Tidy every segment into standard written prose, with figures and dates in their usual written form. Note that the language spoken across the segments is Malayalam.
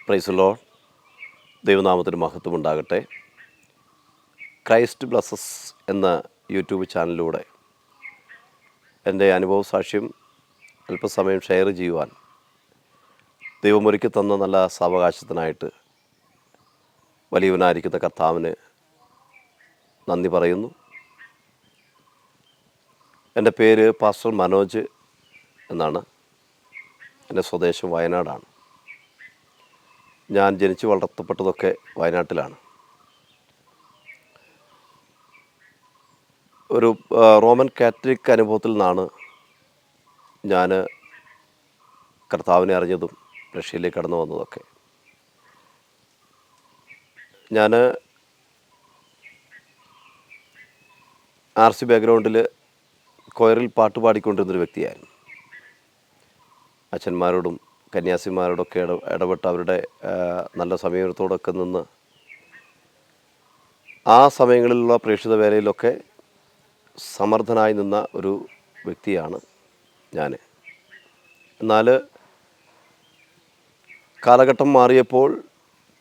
Praise the Lord. ദൈവനാമത്തിന് മഹത്വം ഉണ്ടാകട്ടെ. ക്രൈസ്റ്റ് ബ്ലസ്സസ് എന്ന യൂട്യൂബ് ചാനലിലൂടെ എൻ്റെ അനുഭവ സാക്ഷ്യം അല്പസമയം ഷെയർ ചെയ്യുവാൻ ദൈവമൊരുക്കി തന്ന നല്ല സാവകാശത്തിനായിട്ട് വലിയവനായിരിക്കുന്ന കർത്താവിന് നന്ദി പറയുന്നു. എൻ്റെ പേര് പാസ്റ്റർ മനോജ് എന്നാണ്. എൻ്റെ സ്വദേശം വയനാടാണ്. ഞാൻ ജനിച്ചു വളർത്തപ്പെട്ടതൊക്കെ വയനാട്ടിലാണ്. ഒരു റോമൻ കാത്തലിക് അനുഭവത്തിൽ നിന്നാണ് ഞാൻ കർത്താവിനെ അറിഞ്ഞതും റഷ്യയിലേക്ക് കടന്നു വന്നതൊക്കെ. ഞാൻ RC ബാക്ക്ഗ്രൗണ്ടിൽ കൊയറിൽ പാട്ട് പാടിക്കൊണ്ടിരുന്നൊരു വ്യക്തിയായിരുന്നു. അച്ഛന്മാരോടും കന്യാസിമാരോടൊക്കെ ഇടപെട്ട് അവരുടെ നല്ല സമീപനത്തോടൊക്കെ നിന്ന് ആ സമയങ്ങളിലുള്ള പ്രേക്ഷിത വേലയിലൊക്കെ സമർത്ഥനായി നിന്ന ഒരു വ്യക്തിയാണ് ഞാൻ. എന്നാൽ കാലഘട്ടം മാറിയപ്പോൾ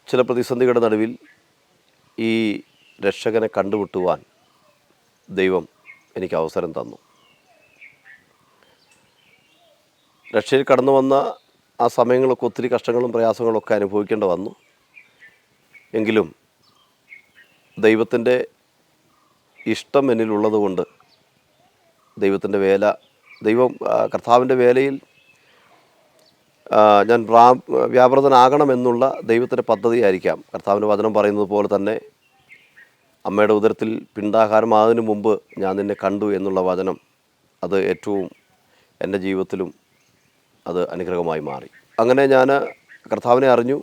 ചില പ്രതിസന്ധികളുടെ നടുവിൽ ഈ രക്ഷകനെ കണ്ടുമുട്ടുവാൻ ദൈവം എനിക്ക് അവസരം തന്നു. രക്ഷയിൽ കടന്നു വന്ന ആ സമയങ്ങളൊക്കെ ഒത്തിരി കഷ്ടങ്ങളും പ്രയാസങ്ങളൊക്കെ അനുഭവിക്കേണ്ടി വന്നു. എങ്കിലും ദൈവത്തിൻ്റെ ഇഷ്ടം എന്നിലുള്ളതുകൊണ്ട് ദൈവത്തിൻ്റെ വേല കർത്താവിൻ്റെ വേലയിൽ ഞാൻ വ്യാപൃതനാകണമെന്നുള്ള ദൈവത്തിൻ്റെ പദ്ധതിയായിരിക്കാം. കർത്താവിൻ്റെ വചനം പറയുന്നത് പോലെ തന്നെ അമ്മയുടെ ഉദരത്തിൽ പിണ്ടാഹാരമാകുന്നതിന് മുമ്പ് ഞാൻ നിന്നെ കണ്ടു എന്നുള്ള വചനം, അത് ഏറ്റവും എൻ്റെ ജീവിതത്തിലും അത് അനുഗ്രഹമായി മാറി. അങ്ങനെ ഞാൻ കർത്താവിനെ അറിഞ്ഞു.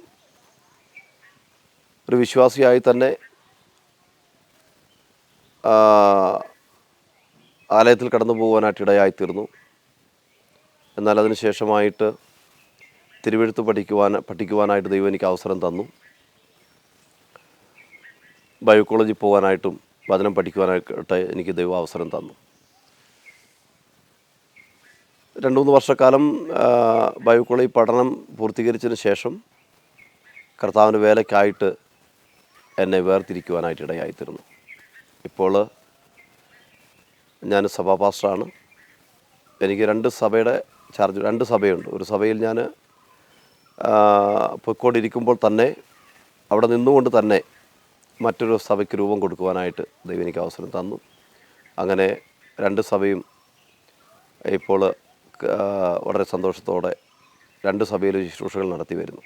ഒരു വിശ്വാസിയായി തന്നെ ആലയത്തിൽ കടന്നു പോകുവാനായിട്ട് ഇടയായിത്തീർന്നു. എന്നാൽ അതിന് ശേഷമായിട്ട് തിരുവെഴുത്ത് പഠിക്കുവാനായിട്ട് ദൈവം എനിക്ക് അവസരം തന്നു. ബൈബിൾ കോളേജിൽ പോകാനായിട്ടും വചനം പഠിക്കുവാനായിട്ട് എനിക്ക് ദൈവം അവസരം തന്നു. 2-3 വർഷക്കാലം ബൈബിൾ കോളേജ് പഠനം പൂർത്തീകരിച്ചതിന് ശേഷം കർത്താവിൻ്റെ വേലയ്ക്കായിട്ട് എന്നെ വേർതിരിക്കുവാനായിട്ട് ഇടയായിത്തീർന്നു. ഇപ്പോൾ ഞാൻ സഭാ പാസ്റ്ററാണ്. എനിക്ക് 2 സഭയുണ്ട്. ഒരു സഭയിൽ ഞാൻ പൊയ്ക്കൊണ്ടിരിക്കുമ്പോൾ തന്നെ അവിടെ നിന്നുകൊണ്ട് തന്നെ മറ്റൊരു സഭയ്ക്ക് രൂപം കൊടുക്കുവാനായിട്ട് ദൈവം എനിക്ക് അവസരം തന്നു. അങ്ങനെ 2 സഭയും ഇപ്പോൾ വളരെ സന്തോഷത്തോടെ 2 സഭയിലും ശുശ്രൂഷകൾ നടത്തി വരുന്നു.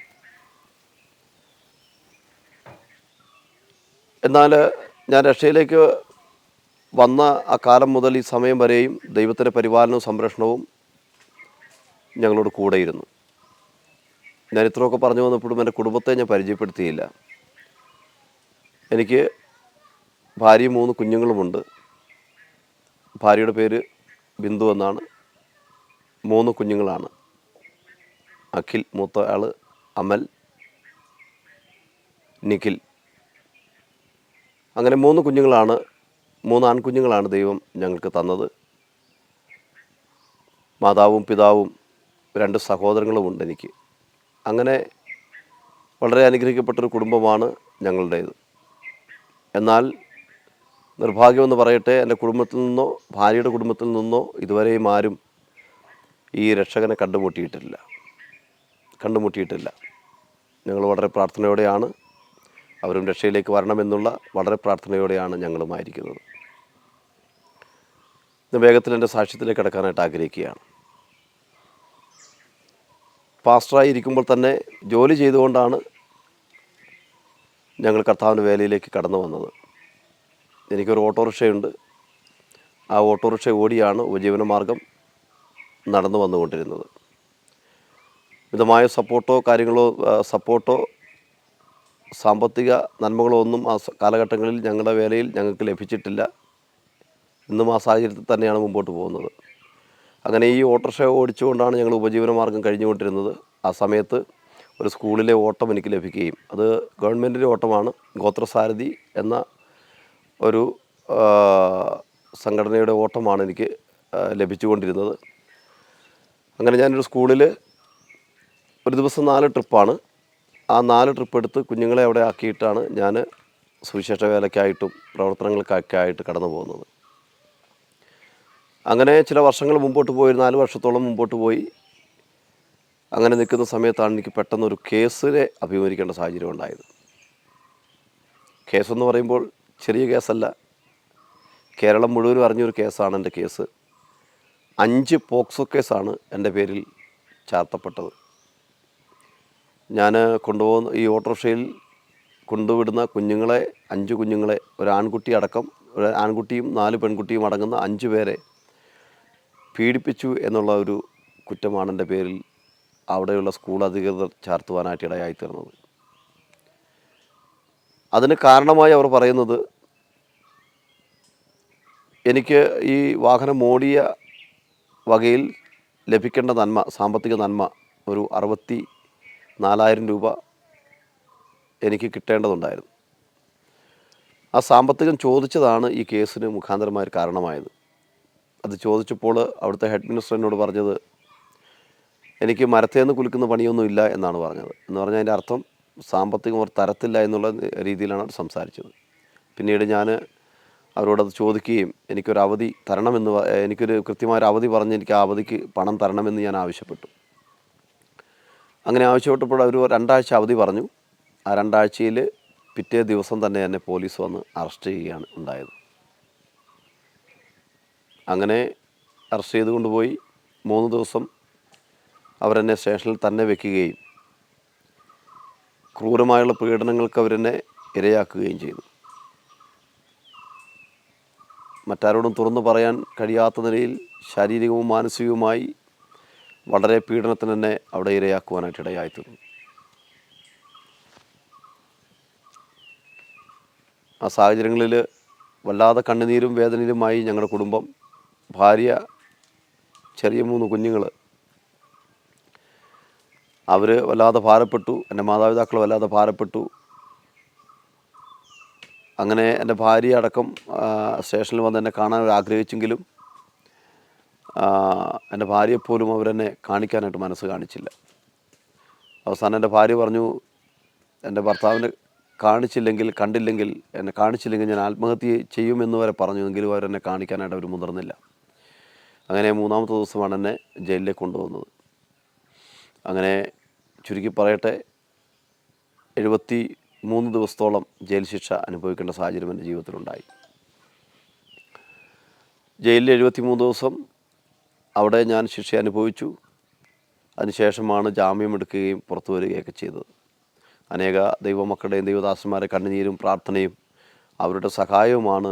എന്നാൽ ഞാൻ രക്ഷയിലേക്ക് വന്ന ആ കാലം മുതൽ ഈ സമയം വരെയും ദൈവത്തിൻ്റെ പരിപാലനവും സംരക്ഷണവും ഞങ്ങളോട് കൂടെയിരുന്നു. ഞാൻ ഇത്രയൊക്കെ പറഞ്ഞു വന്നപ്പോഴും എൻ്റെ കുടുംബത്തെ ഞാൻ പരിചയപ്പെടുത്തിയില്ല. എനിക്ക് ഭാര്യയും 3 കുഞ്ഞുങ്ങളുമുണ്ട്. ഭാര്യയുടെ പേര് ബിന്ദു എന്നാണ്. 3 കുഞ്ഞുങ്ങളാണ്. അഖിൽ മൂത്ത ആൾ, അമൽ, നിഖിൽ. അങ്ങനെ 3 കുഞ്ഞുങ്ങളാണ്. 3 ആൺകുഞ്ഞുങ്ങളാണ് ദൈവം ഞങ്ങൾക്ക് തന്നത്. മാതാവും പിതാവും 2 സഹോദരങ്ങളുമുണ്ട് എനിക്ക്. അങ്ങനെ വളരെ അനുഗ്രഹിക്കപ്പെട്ടൊരു കുടുംബമാണ് ഞങ്ങളുടേത്. എന്നാൽ നിർഭാഗ്യമെന്ന് പറയട്ടെ, എൻ്റെ കുടുംബത്തിൽ നിന്നോ ഭാര്യയുടെ കുടുംബത്തിൽ നിന്നോ ഇതുവരെയും ആരും ഈ രക്ഷകനെ കണ്ടുമുട്ടിയിട്ടില്ല. ഞങ്ങൾ വളരെ പ്രാർത്ഥനയോടെയാണ്, അവരും രക്ഷയിലേക്ക് വരണമെന്നുള്ള വളരെ പ്രാർത്ഥനയോടെയാണ് ഞങ്ങളുമായിരിക്കുന്നത്. ഇന്ന് വേഗത്തിൽ എൻ്റെ സാക്ഷ്യത്തിലേക്ക് കടക്കാനായിട്ട് ആഗ്രഹിക്കുകയാണ്. പാസ്റ്ററായി ഇരിക്കുമ്പോൾ തന്നെ ജോലി ചെയ്തുകൊണ്ടാണ് ഞങ്ങൾ കർത്താവിൻ്റെ വേലയിലേക്ക് കടന്നു വന്നത്. എനിക്കൊരു ഓട്ടോറിക്ഷയുണ്ട്. ആ ഓട്ടോറിക്ഷ ഓടിയാണ് ഉപജീവനമാർഗം നടന്നു വന്നുകൊണ്ടിരുന്നത്. മിതമായ സപ്പോർട്ടോ സാമ്പത്തിക നന്മകളോ ഒന്നും ആ കാലഘട്ടങ്ങളിൽ ഞങ്ങളുടെ വേലയിൽ ഞങ്ങൾക്ക് ലഭിച്ചിട്ടില്ല. ഇന്നും ആ സാഹചര്യത്തിൽ തന്നെയാണ് മുമ്പോട്ട് പോകുന്നത്. അങ്ങനെ ഈ ഓട്ടോറിക്ഷ ഓടിച്ചുകൊണ്ടാണ് ഞങ്ങൾ ഉപജീവനമാർഗം കഴിഞ്ഞുകൊണ്ടിരുന്നത്. ആ സമയത്ത് ഒരു സ്കൂളിലെ ഓട്ടം എനിക്ക് ലഭിക്കുകയും, അത് ഗവൺമെൻറ്റിൻ്റെ ഓട്ടമാണ്. ഗോത്രസാരഥി എന്ന ഒരു സംഘടനയുടെ ഓട്ടമാണ് എനിക്ക് ലഭിച്ചുകൊണ്ടിരുന്നത്. അങ്ങനെ ഞാനൊരു സ്കൂളിൽ ഒരു ദിവസം 4 ട്രിപ്പാണ്. ആ 4 ട്രിപ്പ് എടുത്ത് കുഞ്ഞുങ്ങളെ അവിടെ ആക്കിയിട്ടാണ് ഞാൻ സുവിശേഷ വേലയ്ക്കായിട്ടും പ്രവർത്തനങ്ങൾക്കൊക്കെ ആയിട്ട് കടന്നു പോകുന്നത്. അങ്ങനെ ചില വർഷങ്ങൾ മുമ്പോട്ട് പോയി, 4 വർഷത്തോളം മുമ്പോട്ട് പോയി. അങ്ങനെ നിൽക്കുന്ന സമയത്താണ് എനിക്ക് പെട്ടെന്നൊരു കേസിനെ അഭിമുഖീകരിക്കേണ്ട സാഹചര്യം ഉണ്ടായത്. കേസെന്ന് പറയുമ്പോൾ ചെറിയ കേസല്ല, കേരളം മുഴുവനും അറിഞ്ഞൊരു കേസാണ് എൻ്റെ കേസ്. 5 പോക്സോ കേസാണ് എൻ്റെ പേരിൽ ചാർത്തപ്പെട്ടത്. ഞാൻ കൊണ്ടുപോകുന്ന ഈ ഓട്ടോറിക്ഷയിൽ കൊണ്ടുവിടുന്ന കുഞ്ഞുങ്ങളെ, 5 കുഞ്ഞുങ്ങളെ, ഒരു ആൺകുട്ടി അടക്കം, ഒരു ആൺകുട്ടിയും 4 പെൺകുട്ടിയും അടങ്ങുന്ന 5 പേരെ പീഡിപ്പിച്ചു എന്നുള്ള ഒരു കുറ്റമാണ് എൻ്റെ പേരിൽ അവിടെയുള്ള സ്കൂൾ അധികൃതർ ചാർത്തുവാനായിട്ട് ഇടയായിത്തീർന്നത്. അതിന് കാരണമായി അവർ പറയുന്നത്, എനിക്ക് ഈ വാഹനം ഓടിയ വകയിൽ ലഭിക്കേണ്ട നന്മ, സാമ്പത്തിക നന്മ, ഒരു 64,000 രൂപ എനിക്ക് കിട്ടേണ്ടതുണ്ടായിരുന്നു. ആ സാമ്പത്തികം ചോദിച്ചതാണ് ഈ കേസിന് മുഖാന്തരമായ കാരണമായത്. അത് ചോദിച്ചപ്പോൾ അവിടുത്തെ ഹെഡ് മിനിസ്റ്റർ എന്നോട് പറഞ്ഞത്, എനിക്ക് മരത്തേന്ന് കുലുക്കുന്ന പണിയൊന്നുമില്ല എന്നാണ് പറഞ്ഞത്. എന്ന് പറഞ്ഞാൽ അതിൻ്റെ അർത്ഥം സാമ്പത്തികം അവർ തരത്തില്ല എന്നുള്ള രീതിയിലാണ് അവർ സംസാരിച്ചത്. പിന്നീട് ഞാൻ അവരോടത് ചോദിക്കുകയും എനിക്കൊരു അവധി തരണമെന്ന്, എനിക്കൊരു കൃത്യമായൊരു അവധി പറഞ്ഞ് എനിക്ക് ആ അവധിക്ക് പണം തരണമെന്ന് ഞാൻ ആവശ്യപ്പെട്ടു. അങ്ങനെ ആവശ്യപ്പെട്ടപ്പോൾ അവർ 2 ആഴ്ച അവധി പറഞ്ഞു. ആ 2 ആഴ്ചയിൽ പിറ്റേ ദിവസം തന്നെ എന്നെ പോലീസ് വന്ന് അറസ്റ്റ് ചെയ്യുകയാണ് ഉണ്ടായത്. അങ്ങനെ അറസ്റ്റ് ചെയ്ത് കൊണ്ടുപോയി 3 ദിവസം അവരെന്നെ സ്റ്റേഷനിൽ തന്നെ വെക്കുകയും ക്രൂരമായുള്ള പീഡനങ്ങൾക്ക് അവരെന്നെ ഇരയാക്കുകയും ചെയ്തു. മറ്റാരോടും തുറന്നു പറയാൻ കഴിയാത്ത നിലയിൽ ശാരീരികവും മാനസികവുമായി വളരെ പീഡനത്തിന് തന്നെ അവിടെ ഇരയാക്കുവാനായിട്ട് ഇടയായിത്തീർന്നു. ആ സാഹചര്യങ്ങളിൽ വല്ലാതെ കണ്ണുനീരും വേദനയിലുമായി ഞങ്ങളുടെ കുടുംബം, ഭാര്യ, ചെറിയ 3 കുഞ്ഞുങ്ങൾ, അവർ വല്ലാതെ ഭാരപ്പെട്ടു. എൻ്റെ മാതാപിതാക്കൾ വല്ലാതെ ഭാരപ്പെട്ടു. അങ്ങനെ എൻ്റെ ഭാര്യ അടക്കം സ്റ്റേഷനിൽ വന്ന് എന്നെ കാണാൻ ആഗ്രഹിച്ചെങ്കിലും എൻ്റെ ഭാര്യയെപ്പോലും അവരെന്നെ കാണിക്കാനായിട്ട് മനസ്സ് കാണിച്ചില്ല. അവസാനം എൻ്റെ ഭാര്യ പറഞ്ഞു, എൻ്റെ ഭർത്താവിനെ കണ്ടില്ലെങ്കിൽ എന്നെ കാണിച്ചില്ലെങ്കിൽ ഞാൻ ആത്മഹത്യ ചെയ്യുമെന്ന് വരെ പറഞ്ഞു. എങ്കിലും അവരെന്നെ കാണിക്കാനായിട്ട് അവർ മുതിർന്നില്ല. അങ്ങനെ 3-ാമത്തെ ദിവസമാണ് എന്നെ ജയിലിലേക്ക് കൊണ്ടുപോകുന്നത്. അങ്ങനെ ചുരുക്കി പറയട്ടെ, 73 ദിവസത്തോളം ജയിൽ ശിക്ഷ അനുഭവിക്കേണ്ട സാഹചര്യം എൻ്റെ ജീവിതത്തിലുണ്ടായി. ജയിലിൽ 73 ദിവസം അവിടെ ഞാൻ ശിക്ഷ അനുഭവിച്ചു. അതിനുശേഷമാണ് ജാമ്യമെടുക്കുകയും പുറത്തു വരികയൊക്കെ ചെയ്തത്. അനേക ദൈവമക്കളുടെയും ദൈവദാസന്മാരുടെ കണ്ണുനീരും പ്രാർത്ഥനയും അവരുടെ സഹായവുമാണ്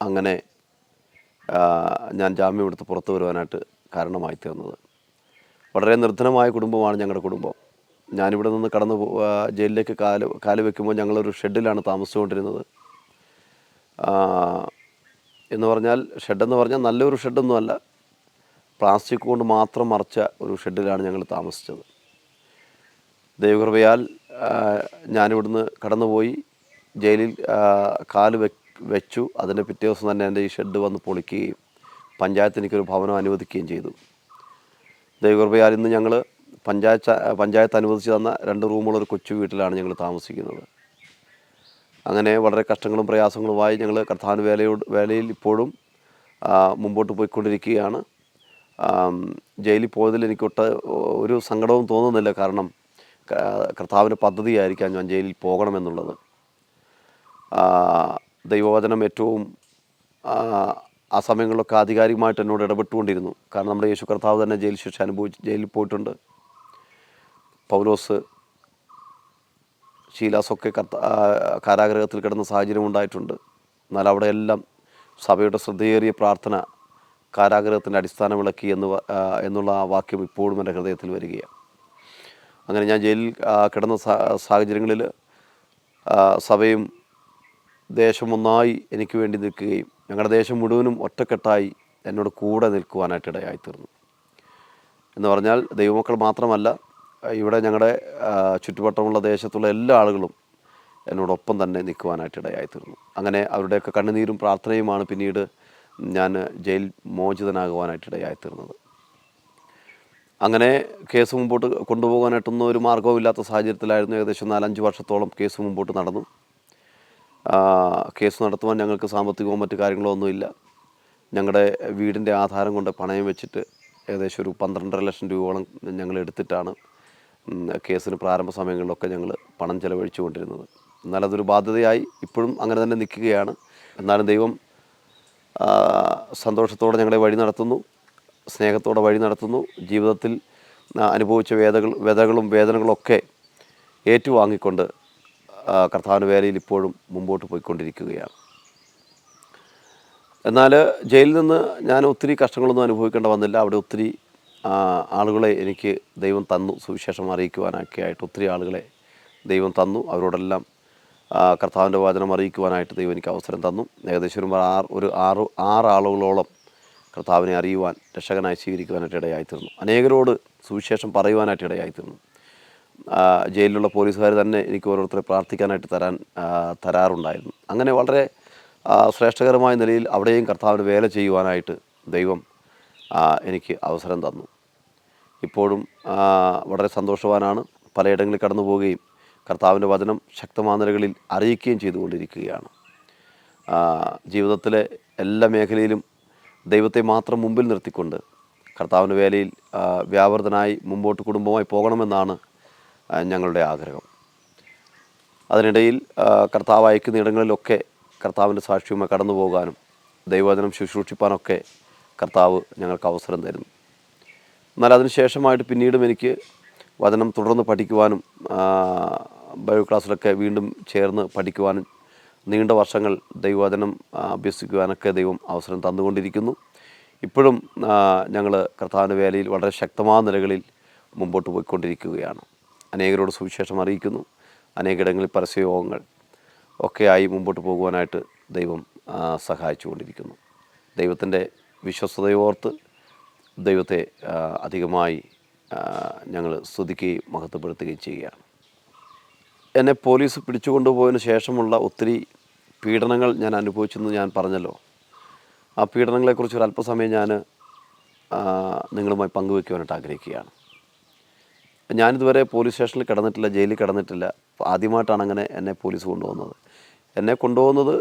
അങ്ങനെ ഞാൻ ജാമ്യമെടുത്ത് പുറത്തു വരുവാനായിട്ട് കാരണമായി തീർന്നത്. വളരെ നിർധനമായ കുടുംബമാണ് ഞങ്ങളുടെ കുടുംബം. ഞാനിവിടെ നിന്ന് ജയിലിലേക്ക് കാല് വയ്ക്കുമ്പോൾ ഞങ്ങളൊരു ഷെഡിലാണ് താമസിച്ചുകൊണ്ടിരുന്നത്. എന്ന് പറഞ്ഞാൽ ഷെഡെന്ന് പറഞ്ഞാൽ നല്ലൊരു ഷെഡൊന്നുമല്ല, പ്ലാസ്റ്റിക് കൊണ്ട് മാത്രം മറച്ച ഒരു ഷെഡിലാണ് ഞങ്ങൾ താമസിച്ചത്. ദൈവകൃപയാൽ ഞാനിവിടുന്ന് കടന്നുപോയി ജയിലിൽ കാല് വെച്ചു. അതിൻ്റെ പിറ്റേ ദിവസം തന്നെ എൻ്റെ ഈ ഷെഡ് വന്ന് പൊളിക്കുകയും പഞ്ചായത്ത് എനിക്കൊരു ഭവനം അനുവദിക്കുകയും ചെയ്തു. ദൈവകൃപയാൽ ഇന്ന് ഞങ്ങൾ പഞ്ചായത്ത് അനുവദിച്ച് തന്ന 2 റൂമുള്ളൊരു കൊച്ചു വീട്ടിലാണ് ഞങ്ങൾ താമസിക്കുന്നത്. അങ്ങനെ വളരെ കഷ്ടങ്ങളും പ്രയാസങ്ങളുമായി ഞങ്ങൾ കർത്താവിൻ്റെ വേലയിൽ ഇപ്പോഴും മുമ്പോട്ട് പോയിക്കൊണ്ടിരിക്കുകയാണ്. ജയിലിൽ പോയതിൽ എനിക്കൊട്ട് ഒരു സങ്കടവും തോന്നുന്നില്ല. കാരണം കർത്താവിൻ്റെ പദ്ധതിയായിരിക്കാം ഞാൻ ജയിലിൽ പോകണമെന്നുള്ളത്. ദൈവവചനം ഏറ്റവും ആ സമയങ്ങളിലൊക്കെ ആധികാരികമായിട്ട് എന്നോട് ഇടപെട്ടുകൊണ്ടിരുന്നു. കാരണം നമ്മുടെ യേശു കർത്താവ് തന്നെ ജയിൽ ശിക്ഷ അനുഭവിച്ച് ജയിലിൽ പോയിട്ടുണ്ട്. പൗലോസ്, ശീലാസൊക്കെ കാരാഗ്രഹത്തിൽ കിടന്ന സാഹചര്യം ഉണ്ടായിട്ടുണ്ട്. എന്നാൽ അവിടെയെല്ലാം സഭയുടെ ശ്രദ്ധേറിയ പ്രാർത്ഥന കാരാഗ്രഹത്തിൻ്റെ അടിസ്ഥാനം വിളക്കി എന്നുള്ള ആ വാക്യം ഇപ്പോഴും എൻ്റെ ഹൃദയത്തിൽ വരികയാണ്. അങ്ങനെ ഞാൻ ജയിലിൽ കിടന്ന സാഹചര്യങ്ങളിൽ സഭയും ദേശം ഒന്നായി എനിക്ക് വേണ്ടി നിൽക്കുകയും ഞങ്ങളുടെ ദേശം മുഴുവനും ഒറ്റക്കെട്ടായി എന്നോട് കൂടെ നിൽക്കുവാനായിട്ട് ഇടയായിത്തീർന്നു. എന്ന് പറഞ്ഞാൽ ദൈവമക്കൾ മാത്രമല്ല, ഇവിടെ ഞങ്ങളുടെ ചുറ്റുവട്ടമുള്ള ദേശത്തുള്ള എല്ലാ ആളുകളും എന്നോടൊപ്പം തന്നെ നിൽക്കുവാനായിട്ട് ഇടയായിത്തീർന്നു. അങ്ങനെ അവരുടെയൊക്കെ കണ്ണുനീരും പ്രാർത്ഥനയുമാണ് പിന്നീട് ഞാൻ ജയിൽ മോചിതനാകുവാനായിട്ട് ഇടയായിത്തീർന്നത്. അങ്ങനെ കേസ് മുമ്പോട്ട് കൊണ്ടുപോകാനായിട്ടൊന്നും ഒരു മാർഗ്ഗവും ഇല്ലാത്ത സാഹചര്യത്തിലായിരുന്നു. ഏകദേശം 4-5 വർഷത്തോളം കേസ് മുമ്പോട്ട് നടന്നു. കേസ് നടത്തുവാൻ ഞങ്ങൾക്ക് സാമ്പത്തികമോ മറ്റു കാര്യങ്ങളോ ഒന്നുമില്ല. ഞങ്ങളുടെ വീടിൻ്റെ ആധാരം കൊണ്ട് പണയം വെച്ചിട്ട് ഏകദേശം ഒരു 12.5 ലക്ഷം രൂപയോളം ഞങ്ങൾ എടുത്തിട്ടാണ് കേസിന് പ്രാരംഭ സമയങ്ങളിലൊക്കെ ഞങ്ങൾ പണം ചെലവഴിച്ചു കൊണ്ടിരുന്നത്. എന്നാൽ അതൊരു ബാധ്യതയായി ഇപ്പോഴും അങ്ങനെ തന്നെ നിൽക്കുകയാണ്. എന്നാലും ദൈവം സന്തോഷത്തോടെ ഞങ്ങളെ വഴി നടത്തുന്നു, സ്നേഹത്തോടെ വഴി നടത്തുന്നു. ജീവിതത്തിൽ അനുഭവിച്ച വ്യതകളും വേദനകളൊക്കെ ഏറ്റുവാങ്ങിക്കൊണ്ട് കർത്താവിൻ്റെ വേലയിൽ ഇപ്പോഴും മുമ്പോട്ട് പോയിക്കൊണ്ടിരിക്കുകയാണ്. എന്നാൽ ജയിലിൽ നിന്ന് ഞാൻ ഒത്തിരി കഷ്ടങ്ങളൊന്നും അനുഭവിക്കേണ്ട വന്നില്ല. അവിടെ ഒത്തിരി ആളുകളെ എനിക്ക് ദൈവം തന്നു. സുവിശേഷം അറിയിക്കുവാനൊക്കെ ആയിട്ട് ഒത്തിരി ആളുകളെ ദൈവം തന്നു. അവരോടെല്ലാം കർത്താവിൻ്റെ വചനം അറിയിക്കുവാനായിട്ട് ദൈവം എനിക്ക് അവസരം തന്നു. ഏകദേശം ഒരു ആറ് ആളുകളോളം കർത്താവിനെ അറിയുവാൻ, രക്ഷകനായി സ്വീകരിക്കുവാനായിട്ട് ഇടയായിത്തീർന്നു. അനേകരോട് സുവിശേഷം പറയുവാനായിട്ട് ഇടയായിത്തീർന്നു. ജയിലിലുള്ള പോലീസുകാർ തന്നെ എനിക്ക് ഓരോരുത്തരെ പ്രാർത്ഥിക്കാനായിട്ട് തരാറുണ്ടായിരുന്നു. അങ്ങനെ വളരെ ശ്രേഷ്ഠകരമായ നിലയിൽ അവിടെയും കർത്താവിന് വേല ചെയ്യുവാനായിട്ട് ദൈവം എനിക്ക് അവസരം തന്നു. ഇപ്പോഴും വളരെ സന്തോഷവാനാണ്. പലയിടങ്ങളിൽ കടന്നു പോവുകയും കർത്താവിൻ്റെ വചനം ശക്തമായ നിലകളിൽ അറിയിക്കുകയും ചെയ്തുകൊണ്ടിരിക്കുകയാണ്. ജീവിതത്തിലെ എല്ലാ മേഖലയിലും ദൈവത്തെ മാത്രം മുമ്പിൽ നിർത്തിക്കൊണ്ട് കർത്താവിൻ്റെ വേലയിൽ വ്യാപൃതനായി മുമ്പോട്ട് കുടുംബമായി പോകണമെന്നാണ് ഞങ്ങളുടെ ആഗ്രഹം. അതിനിടയിൽ കർത്താവ് അയക്കുന്ന ഇടങ്ങളിലൊക്കെ കർത്താവിൻ്റെ സാക്ഷ്യവുമായി കടന്നു പോകാനും ദൈവവചനം ശുശ്രൂഷിപ്പാനൊക്കെ കർത്താവ് ഞങ്ങൾക്ക് അവസരം തരുന്നു. എന്നാൽ അതിനുശേഷമായിട്ട് പിന്നീടും എനിക്ക് വചനം തുടർന്ന് പഠിക്കുവാനും ബൈബിൾ ക്ലാസ്സിലൊക്കെ വീണ്ടും ചേർന്ന് പഠിക്കുവാനും നീണ്ട വർഷങ്ങൾ ദൈവവചനം അഭ്യസിക്കുവാനൊക്കെ ദൈവം അവസരം തന്നുകൊണ്ടിരിക്കുന്നു. ഇപ്പോഴും ഞങ്ങൾ കർത്താവിൻ്റെ വേലയിൽ വളരെ ശക്തമായ നിലകളിൽ മുമ്പോട്ട് പോയിക്കൊണ്ടിരിക്കുകയാണ്. അനേകരോട് സുവിശേഷം അറിയിക്കുന്നു. അനേകയിടങ്ങളിൽ പരസ്യയോഗങ്ങൾ ഒക്കെയായി മുമ്പോട്ട് പോകുവാനായിട്ട് ദൈവം സഹായിച്ചുകൊണ്ടിരിക്കുന്നു. ദൈവത്തിൻ്റെ വിശ്വസ്തതയോർത്ത് ദൈവത്തെ അധികമായി ഞങ്ങൾ സ്തുതിക്കുകയും മഹത്വപ്പെടുത്തുകയും ചെയ്യുകയാണ്. എന്നെ പോലീസ് പിടിച്ചുകൊണ്ടുപോയതിന് ശേഷമുള്ള ഒത്തിരി പീഡനങ്ങൾ ഞാൻ അനുഭവിച്ചെന്ന് ഞാൻ പറഞ്ഞല്ലോ. ആ പീഡനങ്ങളെക്കുറിച്ച് ഒരു അല്പസമയം ഞാൻ നിങ്ങളുമായി പങ്കുവയ്ക്കുവാനായിട്ട് ആഗ്രഹിക്കുകയാണ്. ഞാനിതുവരെ പോലീസ് സ്റ്റേഷനിൽ കിടന്നിട്ടില്ല, ജയിലിൽ കിടന്നിട്ടില്ല. ആദ്യമായിട്ടാണ് അങ്ങനെ എന്നെ പോലീസ് കൊണ്ടുപോകുന്നത്. എന്നെ കൊണ്ടുപോകുന്നത്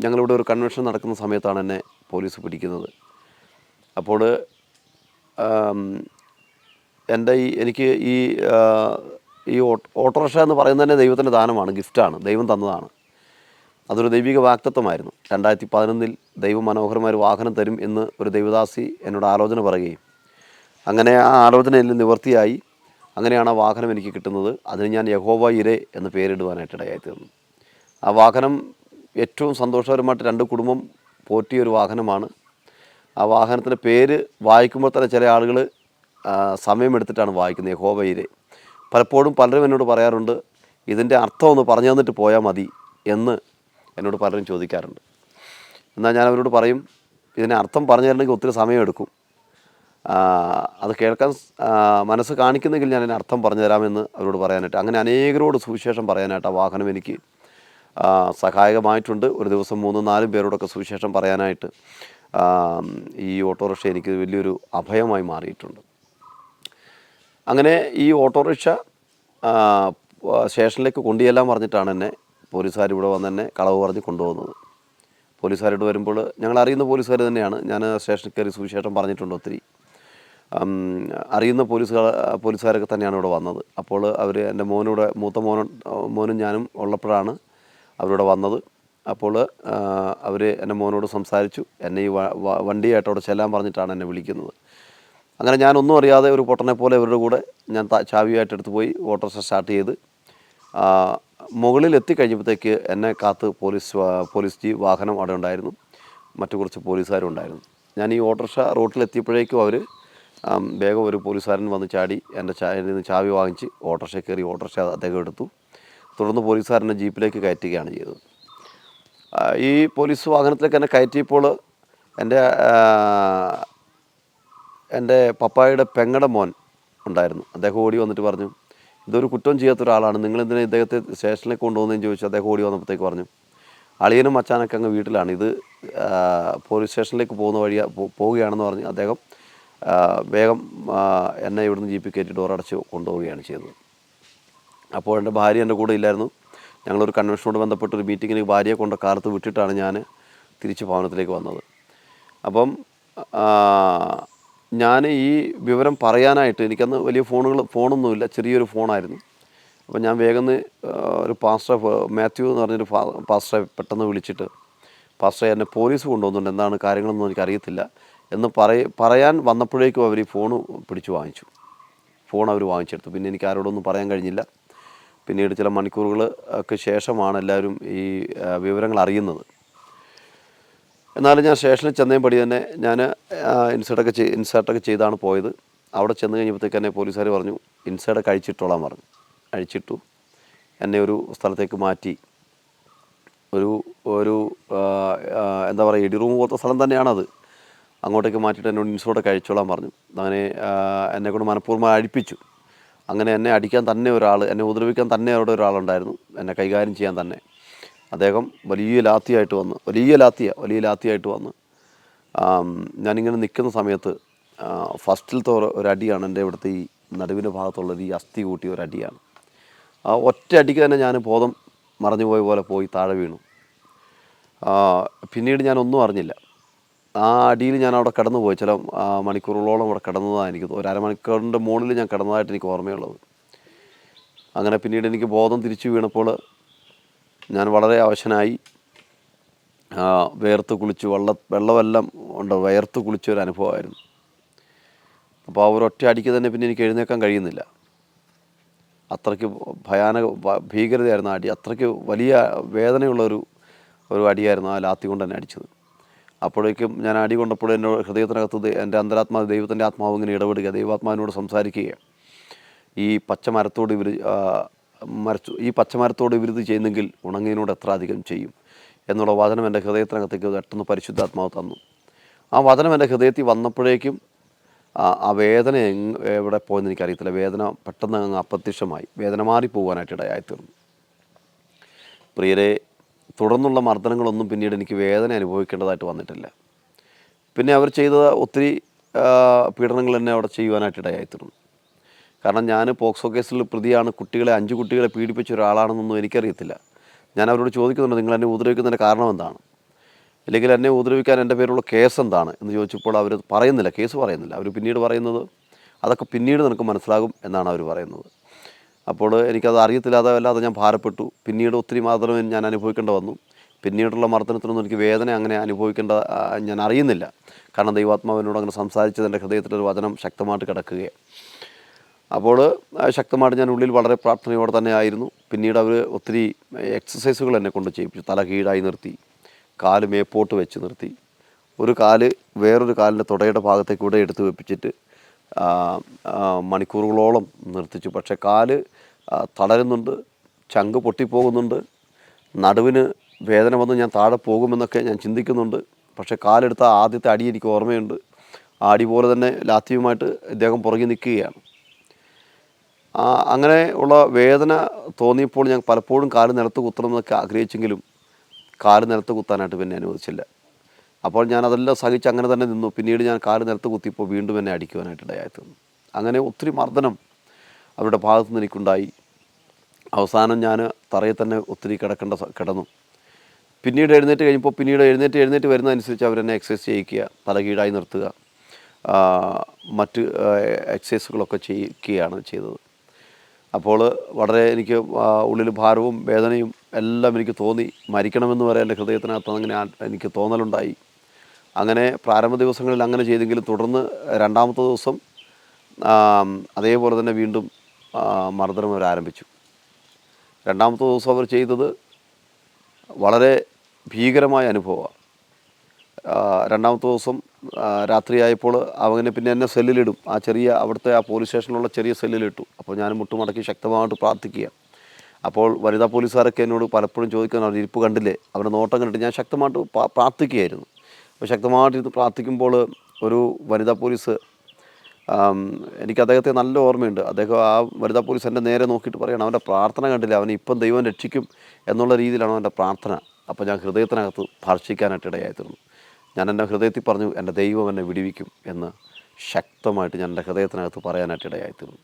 ഞങ്ങളിവിടെ ഒരു കൺവെൻഷൻ നടക്കുന്ന സമയത്താണ് എന്നെ പോലീസ് പിടിക്കുന്നത്. അപ്പോൾ എനിക്ക് ഈ ഓട്ടോറിക്ഷ എന്ന് പറയുന്നത് തന്നെ ദൈവത്തിൻ്റെ ദാനമാണ്, ഗിഫ്റ്റാണ്, ദൈവം തന്നതാണ്. അതൊരു ദൈവിക വാഗ്ദത്തമായിരുന്നു. 2011 ദൈവം മനോഹരമായ ഒരു വാഹനം തരും എന്ന് ഒരു ദൈവദാസി എന്നോട് ആലോചന പറയുകയും അങ്ങനെ ആ ആലോചനയിൽ നിവൃത്തിയായി. അങ്ങനെയാണ് ആ വാഹനം എനിക്ക് കിട്ടുന്നത്. അതിന് ഞാൻ യഹോവ ഇരേ എന്ന് പേരിടുവാനായിട്ട് ഇടയായിത്തീർന്നു. ആ വാഹനം ഏറ്റവും സന്തോഷകരമായിട്ട് 2 കുടുംബം പോറ്റിയൊരു വാഹനമാണ്. ആ വാഹനത്തിൻ്റെ പേര് വായിക്കുമ്പോൾ തന്നെ ചില ആളുകൾ സമയമെടുത്തിട്ടാണ് വായിക്കുന്നത്, യഹോവ ഇരേ. പലപ്പോഴും പലരും എന്നോട് പറയാറുണ്ട്, ഇതിൻ്റെ അർത്ഥം ഒന്ന് പറഞ്ഞു തന്നിട്ട് പോയാൽ മതി എന്ന് എന്നോട് പലരും ചോദിക്കാറുണ്ട്. എന്നാൽ ഞാൻ അവരോട് പറയും, ഇതിൻ്റെ അർത്ഥം പറഞ്ഞു തരണമെങ്കിൽ ഒത്തിരി സമയമെടുക്കും. അത് കേൾക്കാൻ മനസ്സ് കാണിക്കുന്നെങ്കിൽ ഞാൻ അതിൻ്റെ അർത്ഥം പറഞ്ഞു തരാമെന്ന് അവരോട് പറയാനായിട്ട്, അങ്ങനെ അനേകരോട് സുവിശേഷം പറയാനായിട്ട് ആ വാഹനം എനിക്ക് സഹായകമായിട്ടുണ്ട്. ഒരു ദിവസം 3-4 പേരോടൊക്കെ സുവിശേഷം പറയാനായിട്ട് ഈ ഓട്ടോറിക്ഷ എനിക്ക് വലിയൊരു അഭയമായി മാറിയിട്ടുണ്ട്. അങ്ങനെ ഈ ഓട്ടോറിക്ഷ സ്റ്റേഷനിലേക്ക് കൊണ്ടുചെല്ലാൻ പറഞ്ഞിട്ടാണ് എന്നെ പോലീസുകാർ ഇവിടെ വന്ന് എന്നെ കളവ് പറഞ്ഞ് കൊണ്ടുപോകുന്നത്. പോലീസുകാരോട് വരുമ്പോൾ ഞങ്ങൾ അറിയുന്ന പോലീസുകാർ തന്നെയാണ്. ഞാൻ സ്റ്റേഷനിൽ കയറി സുവിശേഷം പറഞ്ഞിട്ടുണ്ട് ഒത്തിരി. അറിയുന്ന പോലീസുകാരൊക്കെ തന്നെയാണ് ഇവിടെ വന്നത്. അപ്പോൾ അവർ എൻ്റെ മൂത്ത മോനും ഞാനും ഉള്ളപ്പോഴാണ് അവരിവിടെ വന്നത്. അപ്പോൾ അവർ എൻ്റെ മോനോട് സംസാരിച്ചു. എന്നെ ഈ വണ്ടിയായിട്ട് അവിടെ ചെല്ലാൻ പറഞ്ഞിട്ടാണ് എന്നെ വിളിക്കുന്നത്. അങ്ങനെ ഞാനൊന്നും അറിയാതെ ഒരു പൊട്ടനെ പോലെ അവരുടെ കൂടെ ഞാൻ ചാവിയായിട്ട് എടുത്ത് പോയി ഓട്ടോറിക്ഷ സ്റ്റാർട്ട് ചെയ്ത് മുകളിൽ എത്തിക്കഴിഞ്ഞപ്പോഴത്തേക്ക് എന്നെ കാത്ത് പോലീസ് വാഹനം അവിടെ ഉണ്ടായിരുന്നു. മറ്റു കുറച്ച് പോലീസുകാരും ഉണ്ടായിരുന്നു. ഞാൻ ഈ ഓട്ടോറിക്ഷ റോട്ടിലെത്തിയപ്പോഴേക്കും അവർ വേഗം ഒരു പോലീസുകാരൻ വന്ന് ചാടി എൻ്റെ നിന്ന് ചാവി വാങ്ങിച്ച് ഓട്ടോറിക്ഷ കയറി ഓട്ടോറിക്ഷ അദ്ദേഹം എടുത്തു. തുടർന്ന് പോലീസുകാരനെ ജീപ്പിലേക്ക് കയറ്റുകയാണ് ചെയ്തത്. ഈ പോലീസ് വാഹനത്തിലേക്ക് എന്നെ കയറ്റിയപ്പോൾ എൻ്റെ പപ്പായുടെ പെങ്ങളുടെ മോൻ ഉണ്ടായിരുന്നു. അദ്ദേഹം ഓടി വന്നിട്ട് പറഞ്ഞു, ഇതൊരു കുറ്റം ചെയ്യാത്ത ഒരാളാണ്, നിങ്ങളെന്തിനാ ഇദ്ദേഹത്തെ സ്റ്റേഷനിലേക്ക് കൊണ്ടുപോകുന്നതെന്ന് ചോദിച്ചു. അദ്ദേഹം ഓടി വന്നപ്പോഴത്തേക്ക് പറഞ്ഞു, അളിയനും മച്ചാനൊക്കെ അങ്ങ് വീട്ടിലാണ്, ഇത് പോലീസ് സ്റ്റേഷനിലേക്ക് പോവുകയാണെന്ന് പറഞ്ഞ് അദ്ദേഹം വേഗം എന്നെ ഇവിടുന്ന് ജീപ്പിൽ കയറ്റി ഡോറടച്ച് കൊണ്ടുപോവുകയാണ് ചെയ്തത്. അപ്പോൾ എൻ്റെ ഭാര്യ എൻ്റെ കൂടെ ഇല്ലായിരുന്നു. ഞങ്ങളൊരു കൺവെൻഷനോട് ബന്ധപ്പെട്ട് ഒരു മീറ്റിങ്ങിന് ഭാര്യയെ കൊണ്ട് കാലത്ത് വിട്ടിട്ടാണ് ഞാൻ തിരിച്ച് ഭവനത്തിലേക്ക് വന്നത്. അപ്പം ഞാൻ ഈ വിവരം പറയാനായിട്ട് എനിക്കന്ന് വലിയ ഫോണൊന്നുമില്ല, ചെറിയൊരു ഫോണായിരുന്നു. അപ്പം ഞാൻ വേഗം ഒരു മാത്യു എന്ന് പറഞ്ഞൊരു പാസ്റ്ററെ പെട്ടെന്ന് വിളിച്ചിട്ട്, പാസ്റ്ററെ എന്നെ പോലീസ് കൊണ്ടുവന്നുണ്ട്, എന്താണ് കാര്യങ്ങളൊന്നും എനിക്കറിയത്തില്ല എന്ന് പറയാൻ വന്നപ്പോഴേക്കും അവർ ഈ ഫോൺ പിടിച്ചു വാങ്ങിച്ചു. ഫോൺ അവർ വാങ്ങിച്ചെടുത്തു. പിന്നെ എനിക്ക് ആരോടൊന്നും പറയാൻ കഴിഞ്ഞില്ല. പിന്നീട് ചില മണിക്കൂറുകൾക്ക് ശേഷമാണ് എല്ലാവരും ഈ വിവരങ്ങൾ അറിയുന്നത്. എന്നാലും ഞാൻ സ്റ്റേഷനിൽ ചെന്നേപടി തന്നെ ഞാൻ ഇൻസേർട്ടൊക്കെ ചെയ്താണ് പോയത്. അവിടെ ചെന്ന് കഴിഞ്ഞപ്പോഴത്തേക്ക് എന്നെ പോലീസുകാർ പറഞ്ഞു ഇൻസേർട്ടൊക്കെ അഴിച്ചിട്ടോളാൻ പറഞ്ഞു. അഴിച്ചിട്ടു. എന്നെ ഒരു സ്ഥലത്തേക്ക് മാറ്റി. ഒരു എന്താ പറയുക, ഇടി റൂം പോലത്തെ സ്ഥലം തന്നെയാണത്. അങ്ങോട്ടേക്ക് മാറ്റിയിട്ട് എന്നോട് ഇൻസേർട്ടൊക്കെ അഴിച്ചോളാൻ പറഞ്ഞു. അങ്ങനെ എന്നെക്കൊണ്ട് മനഃപൂർവ്വം അഴിപ്പിച്ചു. അങ്ങനെ എന്നെ അടിക്കാൻ തന്നെ എന്നെ ഉപദ്രവിക്കാൻ തന്നെ അവിടെ ഒരാളുണ്ടായിരുന്നു, എന്നെ കൈകാര്യം ചെയ്യാൻ തന്നെ. അദ്ദേഹം വലിയ ലാത്തിയായിട്ട് വന്ന് ഞാനിങ്ങനെ നിൽക്കുന്ന സമയത്ത് ഫസ്റ്റിലത്തെ ഒരടിയാണ് എൻ്റെ ഇവിടുത്തെ ഈ നടുവിൻ്റെ ഭാഗത്തുള്ളത്. ഈ അസ്ഥി കൂട്ടിയ ഒരടിയാണ്. ആ ഒറ്റ അടിക്ക് തന്നെ ഞാൻ ബോധം മറഞ്ഞു പോയ പോലെ പോയി താഴെ വീണു. പിന്നീട് ഞാനൊന്നും അറിഞ്ഞില്ല. ആ അടിയിൽ ഞാൻ അവിടെ കിടന്നു പോയി. ചില മണിക്കൂറുകളോളം അവിടെ കിടന്നതാണ് എനിക്ക്. ഒരു അരമണിക്കൂറിൻ്റെ മുകളിൽ ഞാൻ കിടന്നതായിട്ട് എനിക്ക് ഓർമ്മയുള്ളത്. അങ്ങനെ പിന്നീട് എനിക്ക് ബോധം തിരിച്ചു വീണപ്പോൾ ഞാൻ വളരെ അവശനായി. വേർത്ത് കുളിച്ചു, വെള്ളമെല്ലാം ഉണ്ട്, വയർത്ത് കുളിച്ചൊരു അനുഭവമായിരുന്നു. അപ്പോൾ ആ ഒരൊറ്റ അടിക്ക് തന്നെ പിന്നെ എനിക്ക് എഴുന്നേക്കാൻ കഴിയുന്നില്ല. അത്രയ്ക്ക് ഭീകരതയായിരുന്നു ആ അടി. അത്രയ്ക്ക് വലിയ വേദനയുള്ളൊരു അടിയായിരുന്നു ആ ലാത്തി കൊണ്ട് തന്നെ അടിച്ചത്. അപ്പോഴേക്കും ഞാൻ അടി കൊണ്ടപ്പോൾ എൻ്റെ ഹൃദയത്തിനകത്ത് എൻ്റെ അന്തരാത്മാവ്, ദൈവത്തിൻ്റെ ആത്മാവ് ഇങ്ങനെ ഇടപെടുക, ദൈവാത്മാവിനോട് സംസാരിക്കുകയാണ്. ഈ പച്ചമരത്തോട് ഇവരിത് ചെയ്യുന്നെങ്കിൽ ഉണങ്ങിയതിനോട് എത്ര അധികം ചെയ്യും എന്നുള്ള വചനം എൻ്റെ ഹൃദയത്തിനകത്തേക്ക് പെട്ടെന്ന് പരിശുദ്ധാത്മാവ് തന്നു. ആ വചനം എൻ്റെ ഹൃദയത്തിൽ വന്നപ്പോഴേക്കും ആ വേദന എവിടെ പോയെന്ന് എനിക്കറിയത്തില്ല. വേദന പെട്ടെന്ന് അങ്ങ് അപ്രത്യക്ഷമായി. വേദന മാറിപ്പോകാനായിട്ട് ഇടയായിത്തീർന്നു. പ്രിയരെ, തുടർന്നുള്ള മർദ്ദനങ്ങളൊന്നും പിന്നീട് എനിക്ക് വേദന അനുഭവിക്കേണ്ടതായിട്ട് വന്നിട്ടില്ല. പിന്നെ അവർ ചെയ്ത ഒത്തിരി പീഡനങ്ങൾ എന്നെ അവിടെ ചെയ്യുവാനായിട്ട് ഇടയായിത്തീർന്നു. കാരണം ഞാൻ പോക്സോ കേസിൽ പ്രതിയാണ്. 5 കുട്ടികളെ പീഡിപ്പിച്ച ഒരാളാണെന്നൊന്നും എനിക്കറിയത്തില്ല. ഞാൻ അവരോട് ചോദിക്കുന്നുണ്ട്, നിങ്ങൾ എന്നെ ഉപദ്രവിക്കുന്നതിൻ്റെ കാരണം എന്താണ്, അല്ലെങ്കിൽ എന്നെ ഉപദ്രവിക്കാൻ എൻ്റെ പേരുള്ള കേസ് എന്താണ് എന്ന് ചോദിച്ചപ്പോൾ അവർ പറയുന്നില്ല, കേസ് പറയുന്നില്ല. അവർ പിന്നീട് പറയുന്നത് അതൊക്കെ പിന്നീട് നിനക്ക് മനസ്സിലാകും എന്നാണ് അവർ പറയുന്നത്. അപ്പോൾ എനിക്കത് അറിയത്തില്ലാതെ ഞാൻ ഭാരപ്പെട്ടു. പിന്നീട് ഒത്തിരി മർദ്ദനം ഞാൻ അനുഭവിക്കേണ്ട വന്നു. പിന്നീടുള്ള മർദ്ദനത്തിനൊന്നും എനിക്ക് വേദന അങ്ങനെ ഞാൻ അറിയുന്നില്ല. കാരണം ദൈവാത്മാവിനോട് അങ്ങനെ സംസാരിച്ചത് എൻ്റെ ഹൃദയത്തിലൊരു വചനം ശക്തമായിട്ട് കിടക്കുകയാണ്. അപ്പോൾ ശക്തമായിട്ട് ഞാൻ ഉള്ളിൽ വളരെ പ്രാർത്ഥനയോടെ തന്നെ ആയിരുന്നു. പിന്നീട് അവർ ഒത്തിരി എക്സസൈസുകൾ എന്നെ കൊണ്ട് ചെയ്യിപ്പിച്ചു. തല കീഴായി നിർത്തി, കാല് മേപ്പോട്ട് വെച്ച് നിർത്തി, ഒരു കാല് വേറൊരു കാലിൻ്റെ തുടയുടെ ഭാഗത്തേക്ക് കൂടെ എടുത്ത് വെപ്പിച്ചിട്ട് മണിക്കൂറുകളോളം നിർത്തിച്ചു. പക്ഷേ കാല് തളരുന്നുണ്ട്, ചങ്ക് പൊട്ടിപ്പോകുന്നുണ്ട്, നടുവിന് വേദന വന്ന് ഞാൻ താഴെ പോകുമെന്നൊക്കെ ഞാൻ ചിന്തിക്കുന്നുണ്ട്. പക്ഷേ കാലെടുത്ത ആദ്യത്തെ അടി എനിക്ക് ഓർമ്മയുണ്ട്. ആ അടി പോലെ തന്നെ ലാത്തിയുമായിട്ട് ഇദ്ദേഹം പുറകെ നിൽക്കുകയാണ്. അങ്ങനെ ഉള്ള വേദന തോന്നിയപ്പോൾ ഞാൻ പലപ്പോഴും കാല് നിലത്ത് കുത്തണമെന്നൊക്കെ ആഗ്രഹിച്ചെങ്കിലും കാല് നിലത്ത് കുത്താനായിട്ട് പിന്നെ അനുവദിച്ചില്ല. അപ്പോൾ ഞാൻ അതെല്ലാം സഹിച്ച് അങ്ങനെ തന്നെ നിന്നു. പിന്നീട് ഞാൻ കാല് നിലത്ത് കുത്തിയപ്പോൾ വീണ്ടും എന്നെ അടിക്കുവാനായിട്ട് ഇടയായിത്തീർന്നു. അങ്ങനെ ഒത്തിരി മർദ്ദനം അവരുടെ ഭാഗത്തു നിന്ന് എനിക്കുണ്ടായി. അവസാനം ഞാൻ തറയിൽ തന്നെ ഒത്തിരി കിടന്നു. പിന്നീട് എഴുന്നേറ്റ് വരുന്നതനുസരിച്ച് അവരെന്നെ എക്സസൈസ് ചെയ്യിക്കുക, തല കീഴായി നിർത്തുക, മറ്റ് എക്സസൈസുകളൊക്കെ ചെയ്യിക്കുകയാണ് ചെയ്തത്. അപ്പോൾ വളരെ എനിക്ക് ഉള്ളിൽ ഭാരവും വേദനയും എല്ലാം എനിക്ക് തോന്നി. മരിക്കണമെന്ന് വരെ എൻ്റെ ഹൃദയത്തിനകത്ത് അങ്ങനെ എനിക്ക് തോന്നലുണ്ടായി. അങ്ങനെ പ്രാരംഭ ദിവസങ്ങളിൽ അങ്ങനെ ചെയ്തെങ്കിലും തുടർന്ന് രണ്ടാമത്തെ ദിവസം അതേപോലെ തന്നെ വീണ്ടും മർദ്ദനം അവരാരംഭിച്ചു. രണ്ടാമത്തെ ദിവസം അവർ ചെയ്തത് വളരെ ഭീകരമായ അനുഭവമാണ്. രണ്ടാമത്തെ ദിവസം രാത്രിയായപ്പോൾ അവനെ പിന്നെ എന്നെ സെല്ലിലിടും. അവിടുത്തെ പോലീസ് സ്റ്റേഷനിലുള്ള ചെറിയ സെല്ലിലിട്ടു. അപ്പോൾ ഞാൻ മുട്ടുമടക്കി ശക്തമായിട്ട് പ്രാർത്ഥിക്കുക. അപ്പോൾ വനിതാ പോലീസുകാരൊക്കെ എന്നോട് പലപ്പോഴും ചോദിക്കുന്ന അവർ ഇരിപ്പ് കണ്ടില്ലേ, അവരുടെ നോട്ടം കണ്ടിട്ട് ഞാൻ ശക്തമായിട്ട് പ്രാർത്ഥിക്കുകയായിരുന്നു. അപ്പോൾ ശക്തമായിട്ട് പ്രാർത്ഥിക്കുമ്പോൾ ഒരു വനിതാ പോലീസ്, എനിക്ക് അദ്ദേഹത്തെ നല്ല ഓർമ്മയുണ്ട്. ആ വനിതാ പോലീസ് എൻ്റെ നേരെ നോക്കിയിട്ട് പറയണം, അവൻ്റെ പ്രാർത്ഥന കണ്ടില്ല, അവനെ ഇപ്പം ദൈവം രക്ഷിക്കും എന്നുള്ള രീതിയിലാണ് അവൻ്റെ പ്രാർത്ഥന. അപ്പോൾ ഞാൻ ഹൃദയത്തിനകത്ത് ഭർഷിക്കാനായിട്ട് ഇടയായിത്തീർന്നു. ഞാൻ എൻ്റെ ഹൃദയത്തിൽ പറഞ്ഞു, എൻ്റെ ദൈവം എന്നെ വിടുവിക്കും എന്ന് ശക്തമായിട്ട് ഞാൻ എൻ്റെ ഹൃദയത്തിനകത്ത് പറയാനായിട്ട് ഇടയായിത്തീർന്നു.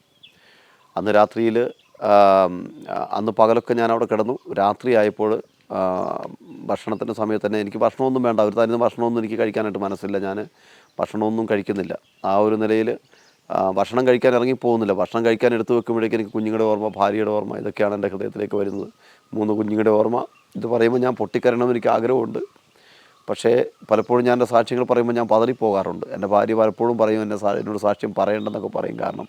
അന്ന് രാത്രിയിൽ അന്ന് പകലൊക്കെ ഞാൻ അവിടെ കിടന്നു. രാത്രിയായപ്പോൾ ഭക്ഷണത്തിൻ്റെ സമയത്ത് തന്നെ എനിക്ക് ഭക്ഷണമൊന്നും വേണ്ട, അവർ തരുന്ന ഭക്ഷണമൊന്നും എനിക്ക് കഴിക്കാനായിട്ട് മനസ്സില്ല. ഞാൻ ഭക്ഷണമൊന്നും കഴിക്കുന്നില്ല. ആ ഒരു നിലയിൽ ഭക്ഷണം കഴിക്കാൻ ഇറങ്ങിപ്പോകുന്നില്ല. ഭക്ഷണം കഴിക്കാൻ എടുത്തു വെക്കുമ്പോഴേക്കും എനിക്ക് കുഞ്ഞുങ്ങളുടെ ഓർമ്മ, ഭാര്യയുടെ ഓർമ്മ, ഇതൊക്കെയാണ് എൻ്റെ ഹൃദയത്തിലേക്ക് വരുന്നത്. 3 കുഞ്ഞുങ്ങളുടെ ഓർമ്മ. ഇത് പറയുമ്പോൾ ഞാൻ പൊട്ടിക്കരണമെന്ന് എനിക്ക് ആഗ്രഹമുണ്ട്. പക്ഷേ പലപ്പോഴും ഞാൻ എൻ്റെ സാക്ഷ്യങ്ങൾ പറയുമ്പോൾ ഞാൻ പതറിപ്പോകാറുണ്ട്. എൻ്റെ ഭാര്യ പലപ്പോഴും പറയും എന്നോട് സാക്ഷ്യം പറയേണ്ടെന്നൊക്കെ പറയും. കാരണം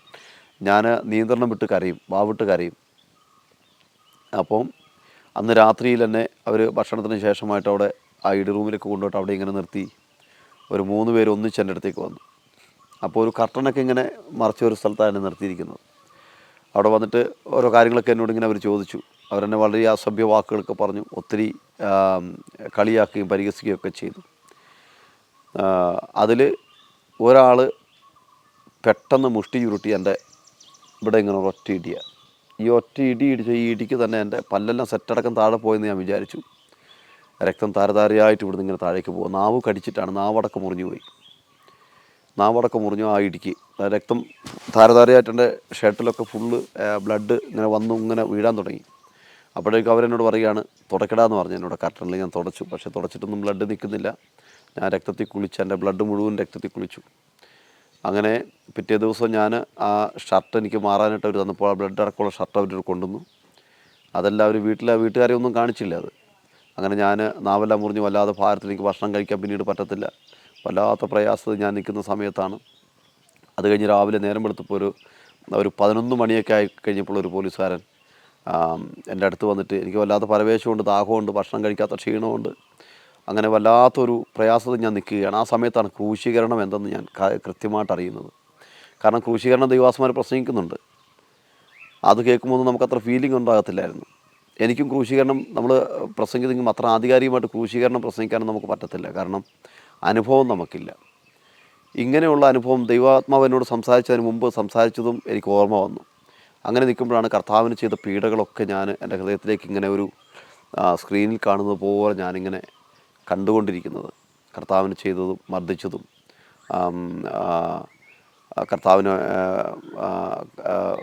ഞാൻ നിയന്ത്രണം വിട്ട് കരയും, വാവിട്ട് കരയും. അപ്പം അന്ന് രാത്രിയിൽ തന്നെ അവർ ഭക്ഷണത്തിന് ശേഷമായിട്ട് അവിടെ ആ ഇടി റൂമിലേക്ക് കൊണ്ടുപോയിട്ട് അവിടെ ഇങ്ങനെ നിർത്തി. ഒരു 3 പേര് ഒന്നിച്ച് എൻ്റെ അടുത്തേക്ക് വന്നു. അപ്പോൾ ഒരു കർട്ടനൊക്കെ ഇങ്ങനെ മറച്ച ഒരു സ്ഥലത്താണ് നിർത്തിയിരിക്കുന്നത്. അവിടെ വന്നിട്ട് ഓരോ കാര്യങ്ങളൊക്കെ എന്നോട് ഇങ്ങനെ അവർ ചോദിച്ചു. അവരെന്നെ വളരെ അസഭ്യ വാക്കുകളൊക്കെ പറഞ്ഞു. ഒത്തിരി കളിയാക്കുകയും പരിഹസിക്കുകയും ഒക്കെ ചെയ്തു. അതിൽ ഒരാൾ പെട്ടെന്ന് മുഷ്ടി ചുരുട്ടി എൻ്റെ ഇവിടെ ഇങ്ങനെ ഒറ്റ ഇടിയാണ്. ഈ ഒറ്റ ഇടി ഇടിച്ച ഈ ഇടിക്ക് തന്നെ എൻ്റെ പല്ലെല്ലാം സെറ്റടക്കം താഴെ പോയെന്ന് ഞാൻ വിചാരിച്ചു. രക്തം താരതാരയായിട്ട് ഇവിടുന്ന് ഇങ്ങനെ താഴേക്ക് പോകും. നാവ് കടിച്ചിട്ടാണ്, നാവടക്കം മുറിഞ്ഞു പോയി. നാവടക്കം മുറിഞ്ഞു ആ ഇടിക്ക്. രക്തം താരതാരയായിട്ട് എൻ്റെ ഷർട്ടിലൊക്കെ ഫുള്ള് ബ്ലഡ് ഇങ്ങനെ വന്നു ഇങ്ങനെ വീഴാൻ തുടങ്ങി. അപ്പോഴേക്കും അവരെന്നോട് പറയുകയാണ് തുടയ്ക്കടാന്ന് പറഞ്ഞു. എന്നോട് കർട്ടനിൽ ഞാൻ തുടച്ചു. പക്ഷേ തുടച്ചിട്ടൊന്നും ബ്ലഡ് നിൽക്കുന്നില്ല. ഞാൻ രക്തത്തിൽ കുളിച്ച്, എൻ്റെ ബ്ലഡ് മുഴുവൻ രക്തത്തിൽ കുളിച്ചു. അങ്ങനെ പിറ്റേ ദിവസം ഞാൻ ആ ഷർട്ട് എനിക്ക് മാറാനായിട്ട് അവർ തന്നപ്പോൾ ആ ബ്ലഡ് അടക്കമുള്ള ഷർട്ട് അവർ കൊണ്ടുവന്നു. അതെല്ലാം അവർ വീട്ടുകാരെ ഒന്നും കാണിച്ചില്ല അത്. അങ്ങനെ ഞാൻ നാവെല്ലാം മുറിഞ്ഞ് വല്ലാതെ ഭാരത്തിൽ, എനിക്ക് ഭക്ഷണം കഴിക്കാൻ പിന്നീട് പറ്റത്തില്ല. വല്ലാത്ത പ്രയാസത്തിൽ ഞാൻ നിൽക്കുന്ന സമയത്താണ്. അത് കഴിഞ്ഞ് രാവിലെ നേരം വെളുത്തപ്പോൾ ഒരു 11 മണിയൊക്കെ ആയി കഴിഞ്ഞപ്പോൾ ഒരു പോലീസുകാരൻ എൻ്റെ അടുത്ത് വന്നിട്ട്, എനിക്ക് വല്ലാത്ത പരവേശമുണ്ട്, ദാഹമുണ്ട്, ഭക്ഷണം കഴിക്കാത്ത ക്ഷീണമുണ്ട്, അങ്ങനെ വല്ലാത്തൊരു പ്രയാസത്തിൽ ഞാൻ നിൽക്കുകയാണ്. ആ സമയത്താണ് ക്രൂശീകരണം എന്തെന്ന് ഞാൻ കൃത്യമായിട്ട് അറിയുന്നത്. കാരണം ക്രൂശീകരണം ദൈവദാസന്മാർ പ്രസംഗിക്കുന്നുണ്ട്. അത് കേൾക്കുമ്പോൾ നമുക്കത്ര ഫീലിംഗ് ഉണ്ടാകത്തില്ലായിരുന്നു. എനിക്കും ക്രൂശീകരണം നമ്മൾ പ്രസംഗിക്കുമെങ്കിലും അത്ര ആധികാരികമായിട്ട് ക്രൂശീകരണം പ്രസംഗിക്കാനും നമുക്ക് പറ്റത്തില്ല. കാരണം അനുഭവം നമുക്കില്ല. ഇങ്ങനെയുള്ള അനുഭവം ദൈവാത്മാവ് എന്നോട് സംസാരിച്ചതിന് മുമ്പ് സംസാരിച്ചതും എനിക്ക് ഓർമ്മ വന്നു. അങ്ങനെ നിൽക്കുമ്പോഴാണ് കർത്താവിന് ചെയ്ത പീഡകളൊക്കെ ഞാൻ എൻ്റെ ഹൃദയത്തിലേക്ക് ഇങ്ങനെ ഒരു സ്ക്രീനിൽ കാണുന്നത് പോലെ ഞാനിങ്ങനെ കണ്ടുകൊണ്ടിരിക്കുന്നത്. കർത്താവിന് ചെയ്തതും മർദ്ദിച്ചതും,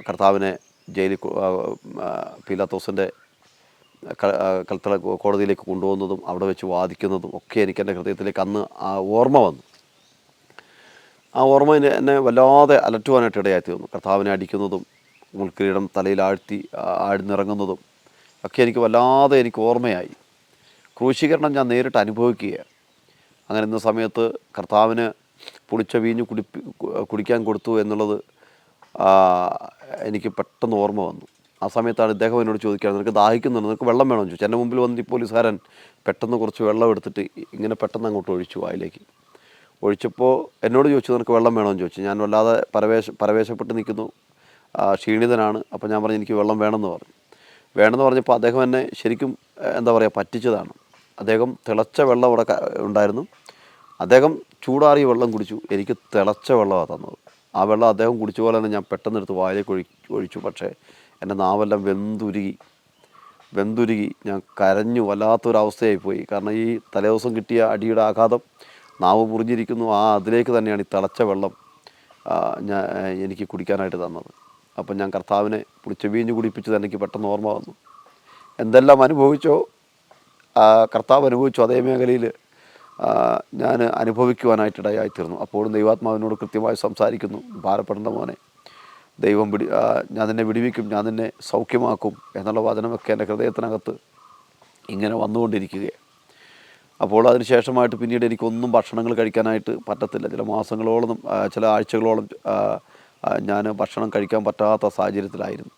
കർത്താവിനെ ജയിലിൽ പീലാത്തോസിൻ്റെ കൽത്തറ കോടതിയിലേക്ക് കൊണ്ടുപോകുന്നതും അവിടെ വെച്ച് വാദിക്കുന്നതും ഒക്കെ എനിക്ക് എൻ്റെ ഹൃദയത്തിലേക്ക് അന്ന് ആ ഓർമ്മ വന്നു. ആ ഓർമ്മ എന്നെ വല്ലാതെ അലട്ടുവാനായിട്ട് ഇടയായിത്തീർന്നു. കർത്താവിനെ അടിക്കുന്നതും മുൾക്കിരീടം തലയിൽ ആഴ്ന്നിറങ്ങുന്നതും ഒക്കെ എനിക്ക് വല്ലാതെ ഓർമ്മയായി. ക്രൂശീകരണം ഞാൻ നേരിട്ട് അനുഭവിക്കുകയാണ്. അങ്ങനെ ഇന്ന സമയത്ത് കർത്താവിന് പുളിച്ച വീഞ്ഞ് കുടിക്കാൻ കൊടുത്തു എന്നുള്ളത് എനിക്ക് പെട്ടെന്ന് ഓർമ്മ വന്നു. ആ സമയത്താണ് ഇദ്ദേഹം എന്നോട് ചോദിക്കുകയാണ്, നിനക്ക് ദാഹിക്കുന്നുണ്ട്, നിനക്ക് വെള്ളം വേണമെന്ന് ചോദിച്ചു. എൻ്റെ മുമ്പിൽ വന്ന് ഈ പോലീസുകാരൻ പെട്ടെന്ന് കുറച്ച് വെള്ളം എടുത്തിട്ട് ഇങ്ങനെ പെട്ടെന്ന് അങ്ങോട്ട് ഒഴിച്ചു വായിലേക്ക്. ഒഴിച്ചപ്പോൾ എന്നോട് ചോദിച്ചു, നിനക്ക് വെള്ളം വേണമെന്ന് ചോദിച്ചു. ഞാൻ വല്ലാതെ പരവേശപ്പെട്ട് നിൽക്കുന്നു, ക്ഷീണിതനാണ്. അപ്പോൾ ഞാൻ പറഞ്ഞു എനിക്ക് വെള്ളം വേണമെന്ന് പറഞ്ഞപ്പോൾ അദ്ദേഹം എന്നെ ശരിക്കും എന്താ പറയുക പറ്റിച്ചതാണ്. അദ്ദേഹം തിളച്ച വെള്ളം അവിടെ ഉണ്ടായിരുന്നു. അദ്ദേഹം ചൂടാറിയ വെള്ളം കുടിച്ചു. എനിക്ക് തിളച്ച വെള്ളമാണ് തന്നത്. ആ വെള്ളം അദ്ദേഹം കുടിച്ച പോലെ തന്നെ ഞാൻ പെട്ടെന്നെടുത്ത് വായിലേക്ക് ഒഴിച്ചു. പക്ഷേ എൻ്റെ നാവെല്ലാം വെന്തുരുകി ഞാൻ കരഞ്ഞു. വല്ലാത്തൊരവസ്ഥയായിപ്പോയി. കാരണം ഈ തലേദിവസം കിട്ടിയ അടിയുടെ ആഘാതം, നാവ് മുറിഞ്ഞിരിക്കുന്നു, അതിലേക്ക് തന്നെയാണ് ഈ തിളച്ച വെള്ളം എനിക്ക് കുടിക്കാനായിട്ട് തന്നത്. അപ്പം ഞാൻ കർത്താവിനെ പുളിച്ച വീഞ്ഞ് കുടിപ്പിച്ചത് എനിക്ക് പെട്ടെന്ന് ഓർമ്മ വന്നു. എന്തെല്ലാം അനുഭവിച്ചോ കർത്താവ് അനുഭവിച്ചു, അതേ മേഖലയിൽ ഞാൻ അനുഭവിക്കുവാനായിട്ടിടയായിത്തീർന്നു. അപ്പോഴും ദൈവാത്മാവിനോട് കൃത്യമായി സംസാരിക്കുന്നു, ഭാരപ്പെടേണ്ട മോനെ, ദൈവം ഞാൻ നിന്നെ വിടുവിക്കും, ഞാൻ നിന്നെ സൗഖ്യമാക്കും എന്നുള്ള വചനമൊക്കെ എൻ്റെ ഹൃദയത്തിനകത്ത് ഇങ്ങനെ വന്നുകൊണ്ടിരിക്കുകയാണ്. അപ്പോൾ അതിന് ശേഷമായിട്ട് പിന്നീട് എനിക്കൊന്നും ഭക്ഷണങ്ങൾ കഴിക്കാനായിട്ട് പറ്റത്തില്ല. ചില മാസങ്ങളോളം, ചില ആഴ്ചകളോളം ഞാൻ ഭക്ഷണം കഴിക്കാൻ പറ്റാത്ത സാഹചര്യത്തിലായിരുന്നു.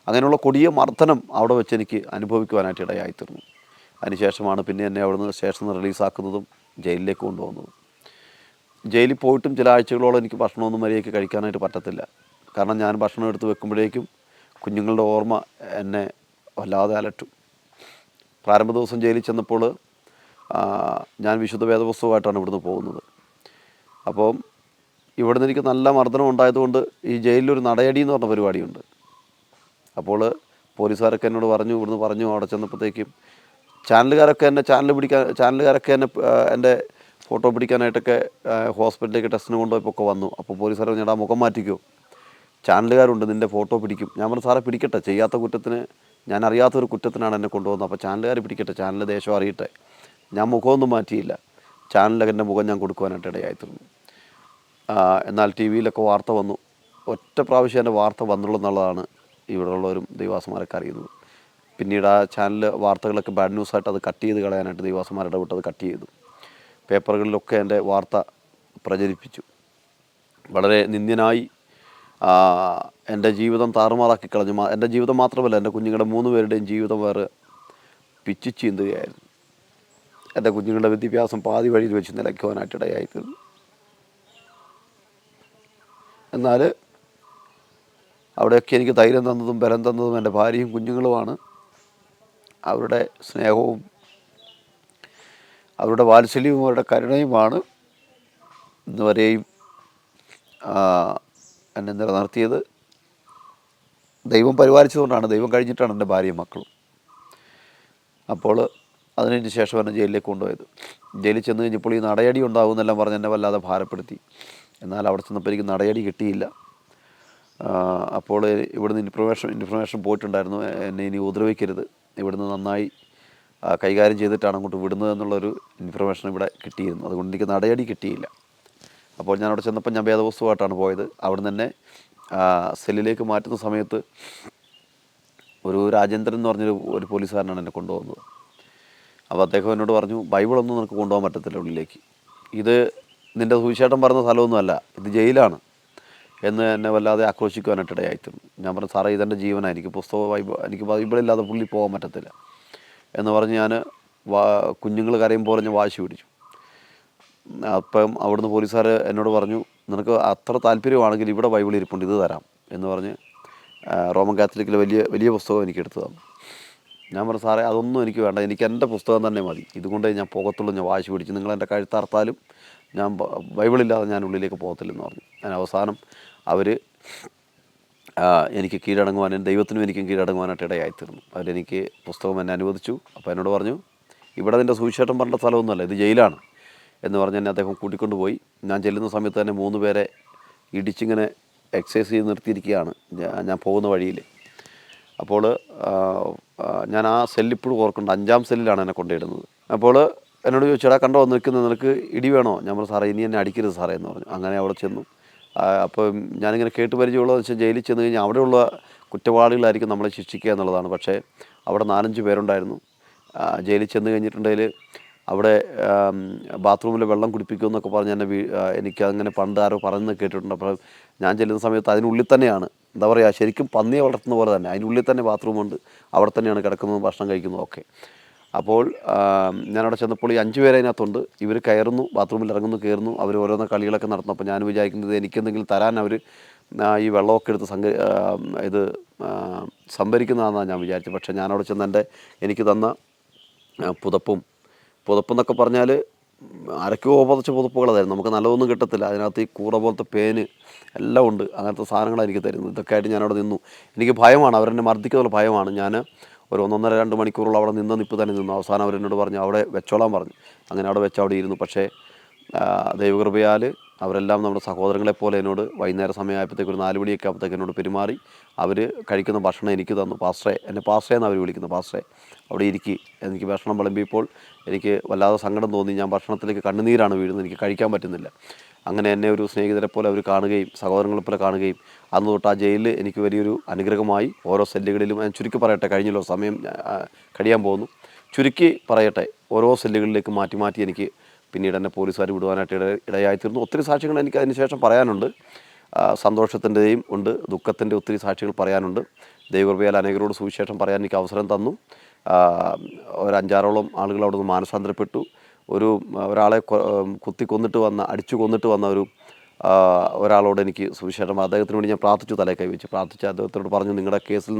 അങ്ങനെയുള്ള കൊടിയ മർദ്ദനം അവിടെ വെച്ച് എനിക്ക് അനുഭവിക്കുവാനായിട്ട് ഇടയായിത്തീർന്നു. അതിനുശേഷമാണ് പിന്നെ എന്നെ അവിടുന്ന് സ്റ്റേഷനിൽ നിന്ന് റിലീസാക്കുന്നതും ജയിലിലേക്ക് കൊണ്ടുപോകുന്നതും. ജയിലിൽ പോയിട്ടും ചില ആഴ്ചകളോളം എനിക്ക് ഭക്ഷണമൊന്നും മര്യാദയ്ക്ക് കഴിക്കാനായിട്ട് പറ്റത്തില്ല. കാരണം ഞാൻ ഭക്ഷണം എടുത്ത് വെക്കുമ്പോഴേക്കും കുഞ്ഞുങ്ങളുടെ ഓർമ്മ എന്നെ വല്ലാതെ അലട്ടും. പ്രാരംഭ ദിവസം ജയിലിൽ ചെന്നപ്പോൾ ഞാൻ വിശുദ്ധ വേദപുസ്തകമായിട്ടാണ് ഇവിടുന്ന് പോകുന്നത്. അപ്പം ഇവിടുന്ന് എനിക്ക് നല്ല മർദ്ദനം ഉണ്ടായതുകൊണ്ട് ഈ ജയിലിലൊരു നടയടി എന്ന് പറഞ്ഞ പരിപാടിയുണ്ട്. അപ്പോൾ പോലീസുകാരൊക്കെ എന്നോട് ഇവിടുന്ന് പറഞ്ഞു അവിടെ ചെന്നപ്പോഴത്തേക്കും ചാനലുകാരൊക്കെ എന്നെ എൻ്റെ ഫോട്ടോ പിടിക്കാനായിട്ടൊക്കെ ഹോസ്പിറ്റലിലേക്ക് ടെസ്റ്റിന് കൊണ്ടുപോയപ്പോൾ ഒക്കെ വന്നു. അപ്പോൾ പോലീസുകാർ പറഞ്ഞാൽ മുഖം മാറ്റിക്കോ, ചാനലുകാരുണ്ട്, നിൻ്റെ ഫോട്ടോ പിടിക്കും. ഞാൻ പറഞ്ഞു സാറേ പിടിക്കട്ടെ, ചെയ്യാത്ത കുറ്റത്തിന്, ഞാൻ അറിയാത്തൊരു കുറ്റത്തിനാണ് എന്നെ കൊണ്ടുവന്നത്, അപ്പോൾ ചാനലുകാർ പിടിക്കട്ടെ, ചാനൽ ദേശം അറിയട്ടെ. ഞാൻ മുഖമൊന്നും മാറ്റിയില്ല, ചാനലിലൊക്കെ എൻ്റെ മുഖം ഞാൻ കൊടുക്കുവാനായിട്ട് ഇടയായിത്തീർന്നു. എന്നാൽ ടി വിയിലൊക്കെ വാർത്ത വന്നു. ഒറ്റ പ്രാവശ്യം എൻ്റെ വാർത്ത വന്നുള്ളൂ എന്നുള്ളതാണ് ഇവിടെയുള്ളവരും ദൈവാസന്മാരൊക്കെ അറിയുന്നത്. പിന്നീട് ആ ചാനൽ വാർത്തകളൊക്കെ ബാഡ് ന്യൂസായിട്ട് അത് കട്ട് ചെയ്ത് കളയാനായിട്ട് ദൈവാസന്മാർ ഇടപെട്ട് അത് കട്ട് ചെയ്തു. പേപ്പറുകളിലൊക്കെ എൻ്റെ വാർത്ത പ്രചരിപ്പിച്ചു. വളരെ നിന്ദ്യനായി എൻ്റെ ജീവിതം താറുമാറാക്കി കളഞ്ഞു. എൻ്റെ ജീവിതം മാത്രമല്ല, എൻ്റെ കുഞ്ഞുങ്ങളുടെ 3 പേരുടെയും ജീവിതം വേറെ പിച്ചു ചീന്തുകയായിരുന്നു. എൻ്റെ കുഞ്ഞുങ്ങളുടെ വിദ്യാഭ്യാസം പാതി വഴിയിൽ വെച്ച് നിലയ്ക്കുവാനായിട്ട് ഇടയായിത്തീർന്നു. എന്നാൽ അവിടെയൊക്കെ എനിക്ക് ധൈര്യം തന്നതും ബലം തന്നതും എൻ്റെ ഭാര്യയും കുഞ്ഞുങ്ങളുമാണ്. അവരുടെ സ്നേഹവും അവരുടെ വാത്സല്യവും അവരുടെ കരുണയുമാണ് ഇന്നുവരെയും എന്നെ നിലനിർത്തിയത്. ദൈവം പരിപാലിച്ചതുകൊണ്ടാണ്, ദൈവം കഴിഞ്ഞിട്ടാണ് എൻ്റെ ഭാര്യയും മക്കളും. അപ്പോൾ അതിന് ശേഷം എന്നെ ജയിലിലേക്ക് കൊണ്ടുപോയത്. ജയിലിൽ ചെന്ന് കഴിഞ്ഞപ്പോൾ ഈ നടയടി ഉണ്ടാകുമെന്നെല്ലാം പറഞ്ഞ് എന്നെ വല്ലാതെ ഭാരപ്പെടുത്തി. എന്നാൽ അവിടെ ചെന്നപ്പോൾ എനിക്ക് നടയടി കിട്ടിയില്ല. അപ്പോൾ ഇവിടുന്ന് ഇൻഫർമേഷൻ പോയിട്ടുണ്ടായിരുന്നു, എന്നെ ഇനി ഉപദ്രവിക്കരുത്, ഇവിടുന്ന് നന്നായി കൈകാര്യം ചെയ്തിട്ടാണ് അങ്ങോട്ട് വിടുന്നത് എന്നുള്ളൊരു ഇൻഫർമേഷൻ ഇവിടെ കിട്ടിയിരുന്നു. അതുകൊണ്ട് എനിക്ക് നടയടി കിട്ടിയില്ല. അപ്പോൾ ഞാൻ അവിടെ ചെന്നപ്പോൾ ഞാൻ വേദപുസ്തകമായിട്ടാണ് പോയത്. അവിടെ നിന്ന് തന്നെ സെല്ലിലേക്ക് മാറ്റുന്ന സമയത്ത് ഒരു രാജേന്ദ്രൻ എന്ന് പറഞ്ഞൊരു പോലീസുകാരനാണ് എന്നെ കൊണ്ടുപോകുന്നത്. അപ്പോൾ അദ്ദേഹം എന്നോട് പറഞ്ഞു, ബൈബിളൊന്നും നിനക്ക് കൊണ്ടുപോകാൻ പറ്റത്തില്ല ഉള്ളിലേക്ക്, ഇത് നിൻ്റെ സുവിശേഷം പറഞ്ഞ സ്ഥലമൊന്നുമല്ല, ഇത് ജയിലാണ് എന്ന് എന്നെ വല്ലാതെ ആക്രോശിക്കുവാനായിട്ട് ഇടയായിത്തീർന്നു. ഞാൻ പറഞ്ഞു സാറേ ഇതെൻ്റെ ജീവനാണ്, എനിക്ക് ബൈബിളില്ലാതെ പുള്ളി പോകാൻ പറ്റത്തില്ല എന്ന് പറഞ്ഞ് ഞാൻ കുഞ്ഞുങ്ങൾ കരയുമ്പോൾ ഞാൻ വാശി പിടിച്ചു. അപ്പം അവിടുന്ന് പോലീസുകാർ എന്നോട് പറഞ്ഞു, നിനക്ക് അത്ര താല്പര്യമാണെങ്കിൽ ഇവിടെ ബൈബിൾ ഇരിപ്പുണ്ട്, ഇത് തരാം എന്ന് പറഞ്ഞ് റോമൻ കാത്തലിക്കിലെ വലിയ പുസ്തകം എനിക്ക് എടുത്തു തന്നു. ഞാൻ പറഞ്ഞു സാറേ അതൊന്നും എനിക്ക് വേണ്ട, എനിക്ക് എൻ്റെ പുസ്തകം തന്നെ മതി, ഇതുകൊണ്ടേ ഞാൻ പോകത്തുള്ളൂ. ഞാൻ വാശി പിടിച്ച് നിങ്ങൾ എൻ്റെ കഴുത്തറുത്താലും ഞാൻ ബൈബിളില്ലാതെ ഞാൻ ഉള്ളിലേക്ക് പോകത്തില്ലെന്ന് പറഞ്ഞു. ഞാൻ അവസാനം അവർ എനിക്ക് കീഴടങ്ങുവാനും ദൈവത്തിനും എനിക്കും കീഴടങ്ങുവാനായിട്ട് ഇടയായിത്തീർന്നു. അവരെനിക്ക് പുസ്തകം എന്നെ അനുവദിച്ചു. അപ്പോൾ എന്നോട് പറഞ്ഞു, ഇവിടെ നിൻ്റെ സുവിശേഷം പറഞ്ഞ സ്ഥലമൊന്നുമല്ല, ഇത് ജയിലാണ് എന്ന് പറഞ്ഞ് എന്നെ അദ്ദേഹം കൂട്ടിക്കൊണ്ടുപോയി. ഞാൻ ചെല്ലുന്ന സമയത്ത് തന്നെ 3 പേരെ ഇടിച്ചിങ്ങനെ എക്സസൈസ് ചെയ്ത് നിർത്തിയിരിക്കുകയാണ് ഞാൻ പോകുന്ന വഴിയിൽ. അപ്പോൾ ഞാൻ ആ സെല്ലിപ്പോഴും ഓർക്കുന്നുണ്ട്, 5-ാം സെല്ലിലാണ് എന്നെ കൊണ്ടിടുന്നത്. അപ്പോൾ എന്നോട് ചോദിച്ചാൽ കണ്ടോ നിൽക്കുന്നത്, നിനക്ക് ഇടി വേണോ? ഞാൻ പറഞ്ഞു സാറേ ഇനി എന്നെ അടിക്കരുത് സാറേ എന്ന് പറഞ്ഞു. അങ്ങനെ അവിടെ ചെന്നു. അപ്പം ഞാനിങ്ങനെ കേട്ട് പരിചയമുള്ളതെന്ന് വെച്ചാൽ ജയിലിൽ ചെന്ന് കഴിഞ്ഞാൽ അവിടെയുള്ള കുറ്റവാളികളായിരിക്കും നമ്മളെ ശിക്ഷിക്കുക എന്നുള്ളതാണ്. പക്ഷേ അവിടെ 4-5 പേരുണ്ടായിരുന്നു. ജയിലിൽ ചെന്ന് കഴിഞ്ഞിട്ടുണ്ടെങ്കിൽ അവിടെ ബാത്റൂമിൽ വെള്ളം കുടിപ്പിക്കുമെന്നൊക്കെ പറഞ്ഞ് എനിക്കങ്ങനെ പണ്ട് ആരോ പറയുന്നത് കേട്ടിട്ടുണ്ട്. അപ്പോൾ ഞാൻ ചെല്ലുന്ന സമയത്ത് അതിനുള്ളിൽ തന്നെയാണ്, എന്താ പറയുക, ശരിക്കും പന്നിയെ വളർത്തുന്ന പോലെ തന്നെ അതിനുള്ളിൽ തന്നെ ബാത്റൂമുണ്ട്, അവിടെ തന്നെയാണ് കിടക്കുന്നതും ഭക്ഷണം കഴിക്കുന്നതും ഒക്കെ. അപ്പോൾ ഞാനവിടെ ചെന്നപ്പോൾ ഈ 5 പേര് അതിനകത്തുണ്ട്. ഇവർ കയറുന്നു, ബാത്റൂമിൽ ഇറങ്ങുന്നു, കയറുന്നു, അവർ ഓരോന്ന് കളികളൊക്കെ നടത്തുന്നു. അപ്പോൾ ഞാൻ വിചാരിക്കുന്നത് എനിക്കെന്തെങ്കിലും തരാൻ അവർ ഈ വെള്ളമൊക്കെ എടുത്ത് സംഭരിക്കുന്നതാണെന്നാണ് ഞാൻ വിചാരിച്ചത്. പക്ഷേ ഞാനവിടെ ചെന്ന് എനിക്ക് തന്ന പുതപ്പെന്നൊക്കെ പറഞ്ഞാൽ അരക്കോ പുതച്ച പുതപ്പുകളായിരുന്നു. നമുക്ക് നല്ലതൊന്നും കിട്ടത്തില്ല, അതിനകത്ത് ഈ കൂറ പോലത്തെ പേന് എല്ലാം ഉണ്ട്, അങ്ങനത്തെ സാധനങ്ങളാണ് എനിക്ക് തരുന്നത്. ഇതൊക്കെ ആയിട്ട് ഞാനവിടെ നിന്നു. എനിക്ക് ഭയമാണ്, അവരെന്നെ മർദ്ദിക്കുന്ന ഭയമാണ്. ഞാൻ ഒരു 1-1.5-2 മണിക്കൂറുള്ള അവിടെ നിപ്പ് തന്നെ നിന്നു. അവസാനം അവരെന്നോട് പറഞ്ഞു അവിടെ വെച്ചോളാൻ പറഞ്ഞു. അങ്ങനെ അവിടെ ഇരുന്നു. പക്ഷേ ദൈവകൃപയാൽ അവരെല്ലാം നമ്മുടെ സഹോദരങ്ങളെപ്പോലെ എന്നോട് വൈകുന്നേരം സമയമായപ്പോഴത്തേക്ക് ഒരു 4 മണിയൊക്കെ ആകുമ്പോഴത്തേക്ക് എന്നോട് പെരുമാറി. അവർ കഴിക്കുന്ന ഭക്ഷണം എനിക്ക് തന്നു. എന്നെ പാസ്റ്ററേ എന്നാണ് അവർ വിളിക്കുന്നത്. പാസ്റ്ററേ അവിടെ എനിക്ക് ഭക്ഷണം വിളമ്പിയപ്പോൾ എനിക്ക് വല്ലാതെ സങ്കടം തോന്നി. ഞാൻ ഭക്ഷണത്തിലേക്ക് കണ്ണുനീരാണ് വീഴുന്നത്, എനിക്ക് കഴിക്കാൻ പറ്റുന്നില്ല. അങ്ങനെ എന്നെ ഒരു സ്നേഹിതരെ പോലെ അവർ കാണുകയും സഹോദരങ്ങളെപ്പോലെ കാണുകയും അന്ന് തൊട്ട് ആ ജയിലിൽ എനിക്ക് വലിയൊരു അനുഗ്രഹമായി. ഓരോ സെല്ലുകളിലും ഞാൻ ചുരുക്കി പറയട്ടെ, കഴിഞ്ഞല്ലോ സമയം കഴിയാൻ പോകുന്നു, ചുരുക്കി പറയട്ടെ, ഓരോ സെല്ലുകളിലേക്ക് മാറ്റി എനിക്ക് പിന്നീട് എന്നെ പോലീസുകാർ വിടുവാനായിട്ട് ഇടയായിത്തീർന്നു. ഒത്തിരി സാക്ഷ്യങ്ങൾ എനിക്ക് അതിന് ശേഷം പറയാനുണ്ട്. സന്തോഷത്തിൻ്റെയും ഉണ്ട്, ദുഃഖത്തിൻ്റെ ഒത്തിരി സാക്ഷികൾ പറയാനുണ്ട്. ദൈവകൃപയാൽ അനേകരോട് സുവിശേഷം പറയാൻ എനിക്ക് അവസരം തന്നു. ഒരു 5-6ഓളം ആളുകൾ അവിടെ നിന്ന് മാനസാന്തരപ്പെട്ടു. ഒരാളെ അടിച്ചു കൊന്നിട്ട് വന്ന ഒരാളോട് എനിക്ക് സുവിശേഷം, അദ്ദേഹത്തിന് വേണ്ടി ഞാൻ പ്രാർത്ഥിച്ചു, തലയിൽ കൈവച്ച് പ്രാർത്ഥിച്ച് അദ്ദേഹത്തോട് പറഞ്ഞു, നിങ്ങളുടെ കേസിൽ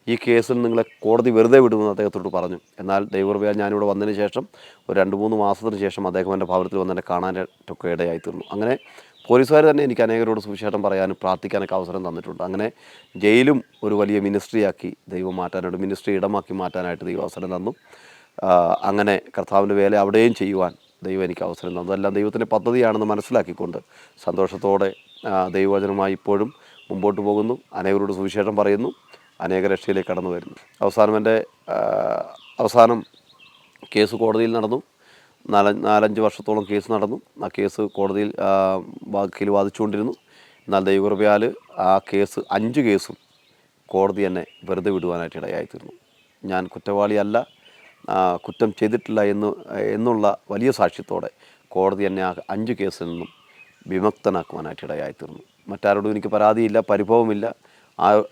ഈ കേസിൽ നിങ്ങളെ കോടതി വെറുതെ വിടുമെന്ന് അദ്ദേഹത്തോട് പറഞ്ഞു. എന്നാൽ ദൈവകൃപയാൽ ഞാനിവിടെ വന്നതിന് ശേഷം ഒരു 2-3 മാസത്തിന് ശേഷം അദ്ദേഹം എൻ്റെ ഭവനത്തിൽ വന്ന് എന്നെ കാണാനായിട്ടൊക്കെ ഇടയായിത്തീർന്നു. അങ്ങനെ പോലീസുകാർ തന്നെ എനിക്ക് അനേകരോട് സുവിശേഷം പറയാനും പ്രാർത്ഥിക്കാനൊക്കെ അവസരം തന്നിട്ടുണ്ട്. അങ്ങനെ ജയിലും ഒരു വലിയ മിനിസ്ട്രിയാക്കി ദൈവം മിനിസ്ട്രി ഇടമാക്കി മാറ്റാനായിട്ട് ദൈവം അവസരം തന്നു. അങ്ങനെ കർത്താവിൻ്റെ വേല അവിടെയും ചെയ്യുവാൻ ദൈവം എനിക്ക് അവസരം തന്നു. അതെല്ലാം ദൈവത്തിൻ്റെ പദ്ധതിയാണെന്ന് മനസ്സിലാക്കിക്കൊണ്ട് സന്തോഷത്തോടെ ദൈവവചനമായി ഇപ്പോഴും മുമ്പോട്ട് പോകുന്നു. അനേകരോട് സുവിശേഷം പറയുന്നു. അനേക രക്ഷയിലേക്ക് കടന്നു വരുന്നു. അവസാനം കേസ് കോടതിയിൽ നടന്നു. 4-5 വർഷത്തോളം കേസ് നടന്നു. ആ കേസ് കോടതിയിൽ വക്കീൽ വാദിച്ചുകൊണ്ടിരുന്നു. എന്നാൽ ദൈവകൃപയാൽ ആ കേസ് 5 കേസും കോടതി എന്നെ വെറുതെ വിടുവാനായിട്ട് ഇടയായിത്തീർന്നു. ഞാൻ കുറ്റവാളിയല്ല, കുറ്റം ചെയ്തിട്ടില്ല എന്നുള്ള വലിയ സാക്ഷ്യത്തോടെ കോടതി എന്നെ ആ 5 കേസിൽ നിന്നും വിമുക്തനാക്കുവാനായിട്ട് ഇടയായിത്തീർന്നു. മറ്റാരോടും എനിക്ക് പരാതിയില്ല, പരിഭവമില്ല.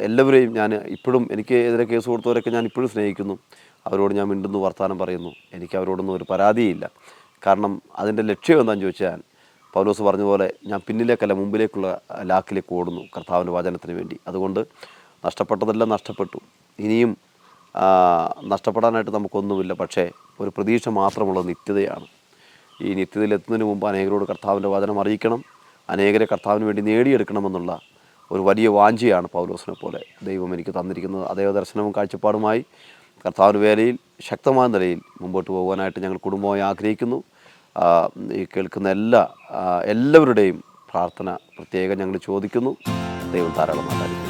എല്ലാവരെയും ഞാൻ ഇപ്പോഴും എനിക്ക് എതിരെ കേസ് കൊടുത്തവരൊക്കെ ഞാൻ ഇപ്പോഴും സ്നേഹിക്കുന്നു. അവരോട് ഞാൻ മിണ്ടുന്നു, വർത്തമാനം പറയുന്നു. എനിക്ക് അവരോടൊന്നും ഒരു പരാതിയില്ല. കാരണം അതിൻ്റെ ലക്ഷ്യം എന്താണെന്ന് ചോദിച്ചാൽ, പൗലോസ് പറഞ്ഞ പോലെ ഞാൻ പിന്നിലേക്കല്ല മുമ്പിലേക്കുള്ള ലാക്കിലേക്ക് ഓടുന്നു കർത്താവിൻ്റെ വചനത്തിന് വേണ്ടി. അതുകൊണ്ട് നഷ്ടപ്പെട്ടതെല്ലാം നഷ്ടപ്പെട്ടു. ഇനിയും നഷ്ടപ്പെടാനായിട്ട് നമുക്കൊന്നുമില്ല. പക്ഷേ ഒരു പ്രതീക്ഷ മാത്രമുള്ള നിത്യതയാണ്. ഈ നിത്യതയിൽ എത്തുന്നതിന് മുമ്പ് അനേകരോട് കർത്താവിൻ്റെ വചനം അറിയിക്കണം, അനേകരെ കർത്താവിന് വേണ്ടി നേടിയെടുക്കണമെന്നുള്ള ഒരു വലിയ വാഞ്ചയാണ് പൗലോസിനെ പോലെ ദൈവം എനിക്ക് തന്നിരിക്കുന്നത്. അതേ ദർശനവും കാഴ്ചപ്പാടുമായി കർത്താവിൻ്റെ വേലയിൽ ശക്തമായ നിലയിൽ മുമ്പോട്ട് പോകുവാനായിട്ട് ഞങ്ങൾ കുടുംബമായി ആഗ്രഹിക്കുന്നു. ഈ കേൾക്കുന്ന എല്ലാവരുടെയും പ്രാർത്ഥന പ്രത്യേകം ഞങ്ങൾ ചോദിക്കുന്നു. ദൈവം ധാരാളം നന്നായിരിക്കും.